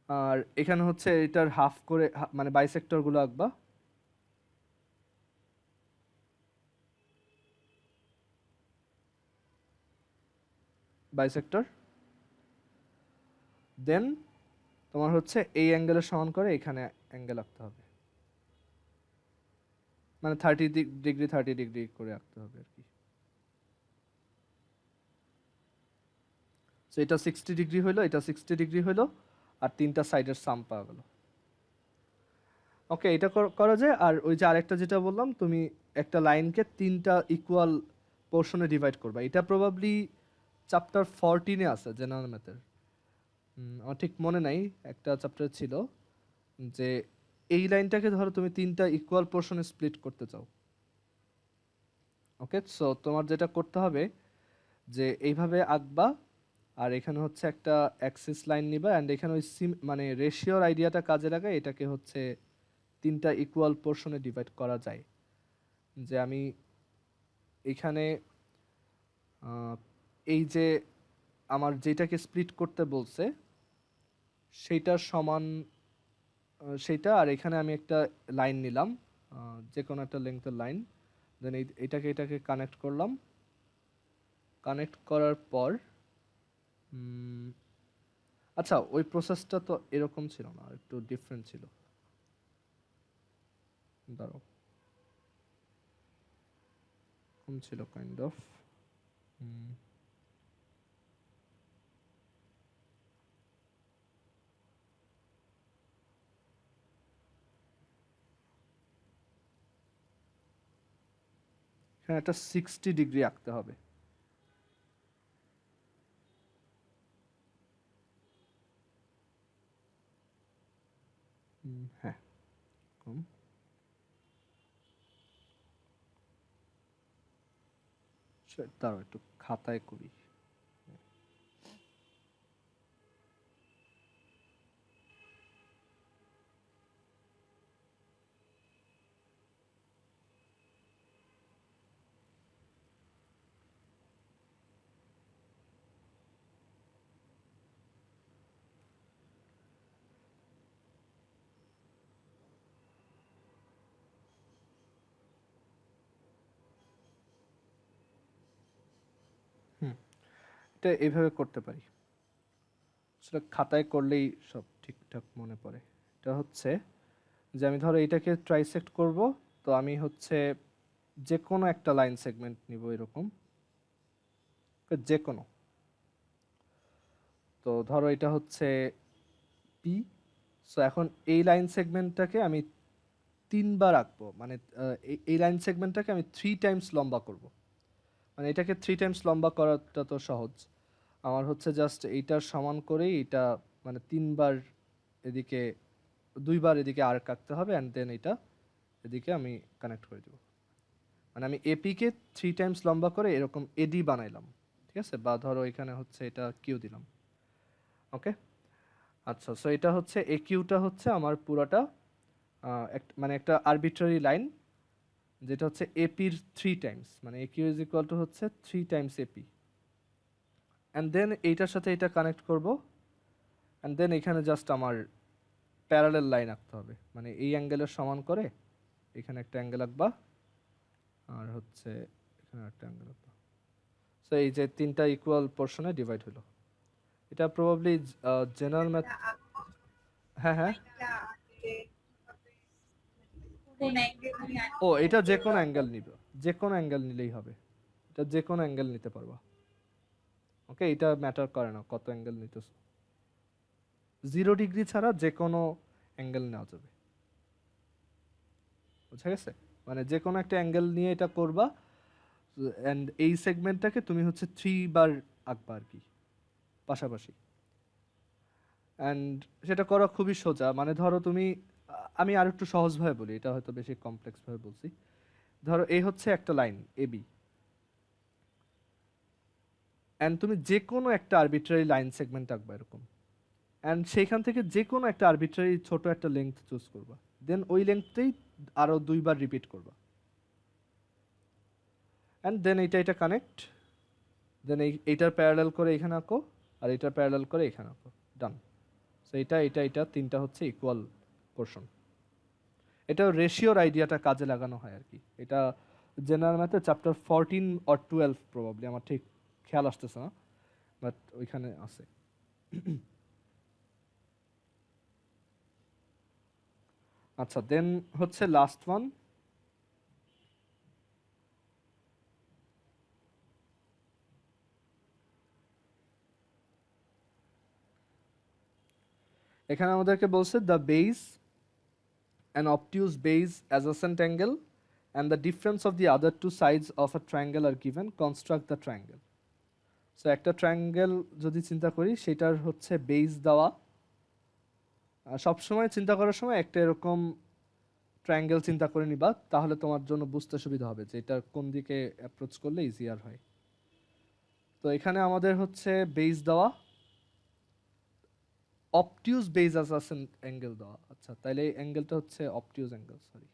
আর এখানে হচ্ছে এটার হাফ করে মানে বাইসেক্টর গুলো আঁকবা। বাইসেক্টর, দেন তোমার হচ্ছে এই অ্যাঙ্গেলের সমান করে এখানে অ্যাঙ্গেল আঁকতে হবে, মানে 30 ডিগ্রি 30 ডিগ্রি করে আঁকতে হবে আর কি। তো এটা 60 ডিগ্রি হইলো, এটা 60 ডিগ্রি হইলো, আর 3টা সাইডের সাম পাওয়া গেল। ওকে, এটা করা যায়। আর ওই যে আরেকটা যেটা বললাম, তুমি একটা লাইনকে 3টা ইকুয়াল পোর্শনে ডিভাইড করবা, এটা প্রবাবলি চ্যাপ্টার 14-এ আছে জেনারেল ম্যাথের, আমার ঠিক মনে নাই, একটা চ্যাপ্টার ছিল যে এই লাইনটাকে ধরো তুমি 3টা ইকুয়াল পোর্শনে স্প্লিট করতে চাও। ওকে, সো তোমার যেটা করতে হবে যে এইভাবে আঁকবা, আর এখানে হচ্ছে একটা অ্যাক্সিস লাইন নিবা, অ্যান্ড এখানে ওই মানে রেশিওর আইডিয়াটা কাজে লাগায় এটাকে হচ্ছে 3টা ইকুয়াল পোর্শনে ডিভাইড করা যায়। যে আমি এখানে এই যে আমার যেটাকে স্প্লিট করতে বলছে সেইটার সমান সেইটা, আর এখানে আমি একটা লাইন নিলাম, যে কোনো একটা লেংথের লাইন, দেন এটাকে কানেক্ট করলাম। কানেক্ট করার পর আচ্ছা, ওই প্রসেসটা তো এরকম ছিল না, একটু ডিফারেন্ট ছিল। দাঁড়াও, কম ছিল কাইন্ড অফ। এখানে একটা 60 ডিগ্রি আঁকতে হবে। হ্যাঁ, কম। দাঁড়াও একটু খাতায় করি। এটা এইভাবে করতে পারি, সেটা খাতায় করলেই সব ঠিকঠাক মনে পড়ে। এটা হচ্ছে যে আমি ধরো এটাকে ট্রাইসেক্ট করব, তো আমি হচ্ছে যে কোনো একটা লাইন সেগমেন্ট নিব এরকম, যে কোনো। তো ধরো এটা হচ্ছে পি, সো এখন এই লাইন সেগমেন্টটাকে আমি 3বার আঁকবো, মানে এই লাইন সেগমেন্টটাকে আমি 3 টাইমস লম্বা করব। মানে এটাকে 3 টাইমস লম্বা করাটা তো সহজ, আমার হচ্ছে জাস্ট এইটার সমান করেই এটা মানে 3বার এদিকে 2বার এদিকে আর্ক আঁকতে হবে, অ্যান্ড দেন এটা এদিকে আমি কানেক্ট করে দেব। মানে আমি এপিকে 3 টাইমস লম্বা করে এরকম এডি বানাইলাম, ঠিক আছে? বা ধরো এখানে হচ্ছে এটা কিউ দিলাম। ওকে, আচ্ছা, সো এটা হচ্ছে এ কিউটা হচ্ছে আমার পুরাটা মানে একটা আরবিট্রারি লাইন, যেটা হচ্ছে এপির 3 টাইমস, মানে এ কিউ ইজ ইকুয়াল টু হচ্ছে 3 টাইমস এপি। অ্যান্ড দেন এইটার সাথে এটা কানেক্ট করব, অ্যান্ড দেন এখানে জাস্ট আমার প্যারালেল লাইন আঁকতে হবে, মানে এই অ্যাঙ্গেলের সমান করে এখানে একটা অ্যাঙ্গেল আঁকবা, আর হচ্ছে এখানে একটা অ্যাঙ্গেল আঁকবা। সো এই যে 3টা ইকুয়াল পোর্শনে ডিভাইড হলো। এটা প্রবাবলি জেনারেল ম্যাথ। হ্যাঁ হ্যাঁ, ও এটা যে কোনো অ্যাঙ্গেল নিবে, যে কোনো অ্যাঙ্গেল নিলেই হবে, এটা যে কোনো অ্যাঙ্গেল নিতে পারবা। ওকে, এটা ম্যাটার করে না কত অ্যাঙ্গেল নিতেছো, 0 ডিগ্রি ছাড়া যে কোনো অ্যাঙ্গেল নেওয়া যাবে। বুঝা গেছে? মানে যে কোনো একটা অ্যাঙ্গেল নিয়ে এটা করবা, অ্যান্ড এই সেগমেন্টটাকে তুমি হচ্ছে 3 বার আঁকবা আর কি পাশাপাশি। অ্যান্ড সেটা করা খুবই সোজা। মানে ধরো তুমি, আমি আর একটু সহজভাবে বলি, এটা হয়তো বেশি কমপ্লেক্সভাবে বলছি। ধরো এই হচ্ছে একটা লাইন এবি, অ্যান্ড তুমি যে কোনো একটা আরবিট্রারি লাইন সেগমেন্ট আঁকবা এরকম, অ্যান্ড সেইখান থেকে যে কোনো একটা আরবিট্রারি ছোট একটা লেন্থ চুজ করবা, দেন ওই লেন্থটাই আরও 2 বার রিপিট করবা, অ্যান্ড দেন এটা কানেক্ট, দেন এইটার প্যারালাল করে এখানে আঁকো, আর এটার প্যারালাল করে এখানে আঁকো, ডান। সো এটা 3টা হচ্ছে ইকুয়াল পোর্শন। এটা রেশিওর আইডিয়াটা কাজে লাগানো হয় আর কি। এটা জেনারেল ম্যাথে চ্যাপ্টার 14 অর 12 প্রবাবলি, আমার ঠিক খেয়াল আসতেছে না, বাট ওইখানে আছে। আচ্ছা, দেন হচ্ছে লাস্ট ওয়ান, এখানে আমাদেরকে বলছে the base an obtuse base adjacent angle and the difference of the other two sides of a triangle are given, construct the triangle. So একটা ট্রায়াঙ্গেল যদি চিন্তা করি, সেটার হচ্ছে বেস দেওয়া। সবসময় চিন্তা করার সময় একটা এরকম ট্রায়াঙ্গেল চিন্তা করে নিবা, তাহলে তোমার জন্য বুঝতে সুবিধা হবে যে এটা কোন দিকে অ্যাপ্রোচ করলে ইজিয়ার হয়। তো এখানে আমাদের হচ্ছে বেস দেওয়া, অবটিউজ বেস অ্যাডজাসেন্ট অ্যাঙ্গেল দেওয়া। আচ্ছা, তাহলে এই অ্যাঙ্গেলটা হচ্ছে অবটিউজ অ্যাঙ্গেল, সরি।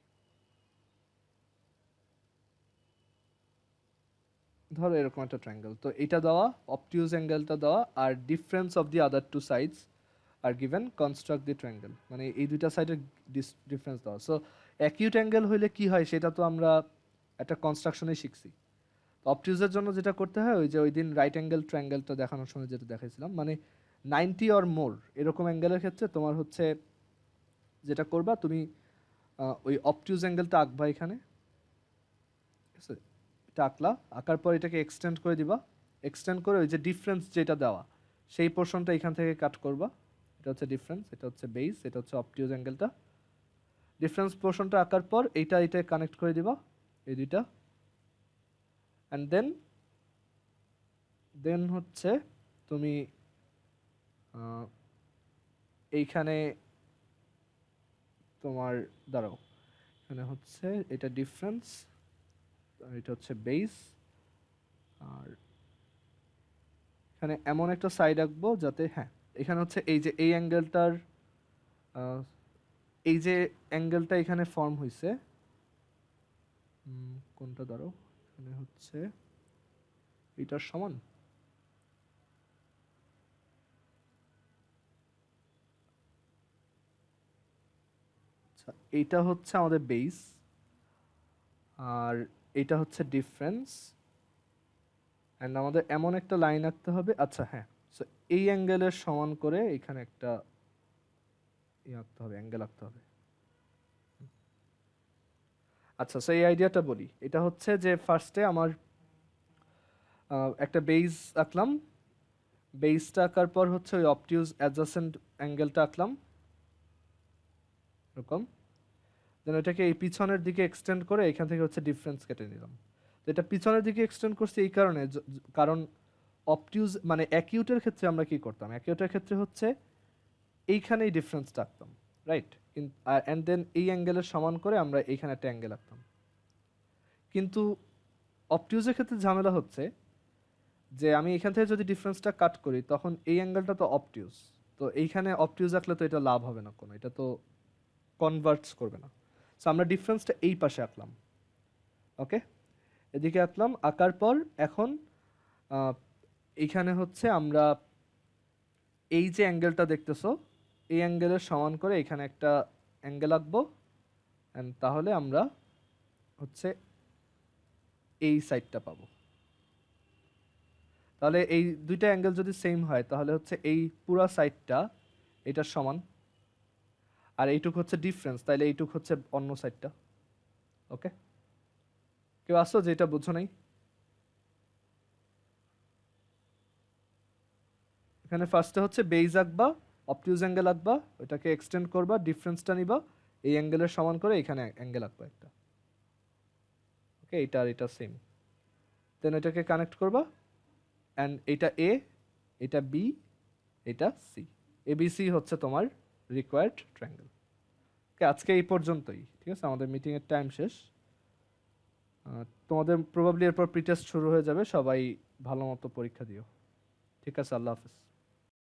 ধরো এরকম একটা ট্রায়াঙ্গেল, তো এটা দেওয়া, অবটিউজ অ্যাঙ্গেলটা দেওয়া, আর difference of the other two sides are given, construct the triangle. মানে এই দুইটা সাইডের ডিফারেন্স দেওয়া। সো অ্যাকিউট অ্যাঙ্গেল হইলে কি হয় সেটা তো আমরা একটা কনস্ট্রাকশনে শিখছি। অবটিউজের জন্য যেটা করতে হয়, ওই যে ওই দিন রাইট অ্যাঙ্গেল ট্রায়াঙ্গেলটা দেখানোর সময় যেটা দেখাইছিলাম, মানে 90 অর মোর এরকম অ্যাঙ্গেলের ক্ষেত্রে তোমার হচ্ছে যেটা করবা, তুমি ওই অবটিউজ অ্যাঙ্গেলটা আঁকবা এখানে, ঠিক আছে? এটা আঁকলা, আঁকার পর এটাকে এক্সটেন্ড করে দিবা, এক্সটেন্ড করে ওই যে ডিফারেন্স যেটা দেওয়া সেই পোর্শনটা এখান থেকে কাট করবা। এটা হচ্ছে ডিফারেন্স, এটা হচ্ছে বেস, এটা হচ্ছে অবটিউজ অ্যাঙ্গেলটা। ডিফারেন্স পোর্শনটা আঁকার পর এটা কানেক্ট করে দিবা, এই দুইটা, অ্যান্ড দেন হচ্ছে তুমি এইখানে তোমার, দাঁড়াও, এখানে হচ্ছে এটা ডিফারেন্স, আর এটা হচ্ছে বেস, আর এখানে এমন একটা সাইড আঁকবো যাতে, হ্যাঁ, এখানে হচ্ছে এই যে এই অ্যাঙ্গেলটার, এই যে অ্যাঙ্গেলটা এখানে ফর্ম হয়েছে, কোনটা, দাঁড়াও, এখানে হচ্ছে এটার সমান, আচ্ছা এইটা হচ্ছে আমাদের বেস, আর এটা হচ্ছে ডিফারেন্স, অ্যান্ড আমাদের এমন একটা লাইন আঁকতে হবে, আচ্ছা হ্যাঁ, সো এই অ্যাঙ্গেলের সমান করে এখানে একটা আঁকতে হবে, অ্যাঙ্গেল আঁকতে হবে। আচ্ছা, সো এই আইডিয়াটা বলি, এটা হচ্ছে যে ফার্স্টে আমার একটা বেস আঁকলাম, বেসটা আঁকার পর হচ্ছে ওই অবটিউজ অ্যাডজাসেন্ট অ্যাঙ্গেলটা আঁকলাম এরকম, দেন ওইটাকে এই পিছনের দিকে এক্সটেন্ড করে এখান থেকে হচ্ছে ডিফারেন্স কেটে নিলাম। তো এটা পিছনের দিকে এক্সটেন্ড করছি এই কারণে, কারণ অবটিউজ মানে অ্যাকিউটের ক্ষেত্রে আমরা কি করতাম, অ্যাকিউটের ক্ষেত্রে হচ্ছে এইখানেই ডিফারেন্সটা আঁকতাম, রাইট? অ্যান্ড দেন এই অ্যাঙ্গেলের সমান করে আমরা এইখানে একটা অ্যাঙ্গেল আঁকতাম। কিন্তু অবটিউজের ক্ষেত্রে ঝামেলা হচ্ছে যে আমি এখান থেকে যদি ডিফারেন্সটা কাট করি, তখন এই অ্যাঙ্গেলটা তো অবটিউজ, তো এইখানে অবটিউজ আঁকলে তো এটা লাভ হবে না কোনো, এটা তো কনভার্টস করবে না। সো আমরা ডিফারেন্সটা এই পাশে আঁকলাম, ওকে, এদিকে আঁকলাম, আঁকার পর এখন এইখানে হচ্ছে আমরা এই যে অ্যাঙ্গেলটা দেখতেছো, এই অ্যাঙ্গেলের সমান করে এখানে একটা অ্যাঙ্গেল আঁকবো, অ্যান্ড তাহলে আমরা হচ্ছে এই সাইডটা পাবো। তাহলে এই দুইটা অ্যাঙ্গেল যদি সেম হয়, তাহলে হচ্ছে এই পুরা সাইডটা এটার সমান, আর এইটুক হচ্ছে ডিফারেন্স, তাহলে এইটুক হচ্ছে অন্য সাইডটা। ওকে, কেউ আসো যেটা বুঝো নাই? এখানে ফার্স্টে হচ্ছে বেজ আঁকবা, অবটিউজ অ্যাঙ্গেল আঁকবা, ওইটাকে এক্সটেন্ড করবা, ডিফারেন্সটা নিবা, এই অ্যাঙ্গেলের সমান করে এখানে অ্যাঙ্গেল আঁকবা একটা। ওকে, এটা আর এটা সেম। দেন এটাকে কানেক্ট করবা, অ্যান্ড এটা এ, এটা বি, এটা সি। এবিসি হচ্ছে তোমার রিকোয়ার্ড ট্রায়াঙ্গেল। ওকে, আজকে এই পর্যন্তই, ঠিক আছে? আমাদের মিটিংয়ের টাইম শেষ। তোমাদের প্রবাবলি এরপর প্রিটেস্ট শুরু হয়ে যাবে, সবাই ভালো মতো পরীক্ষা দিও। ঠিক আছে, আল্লাহ হাফেজ।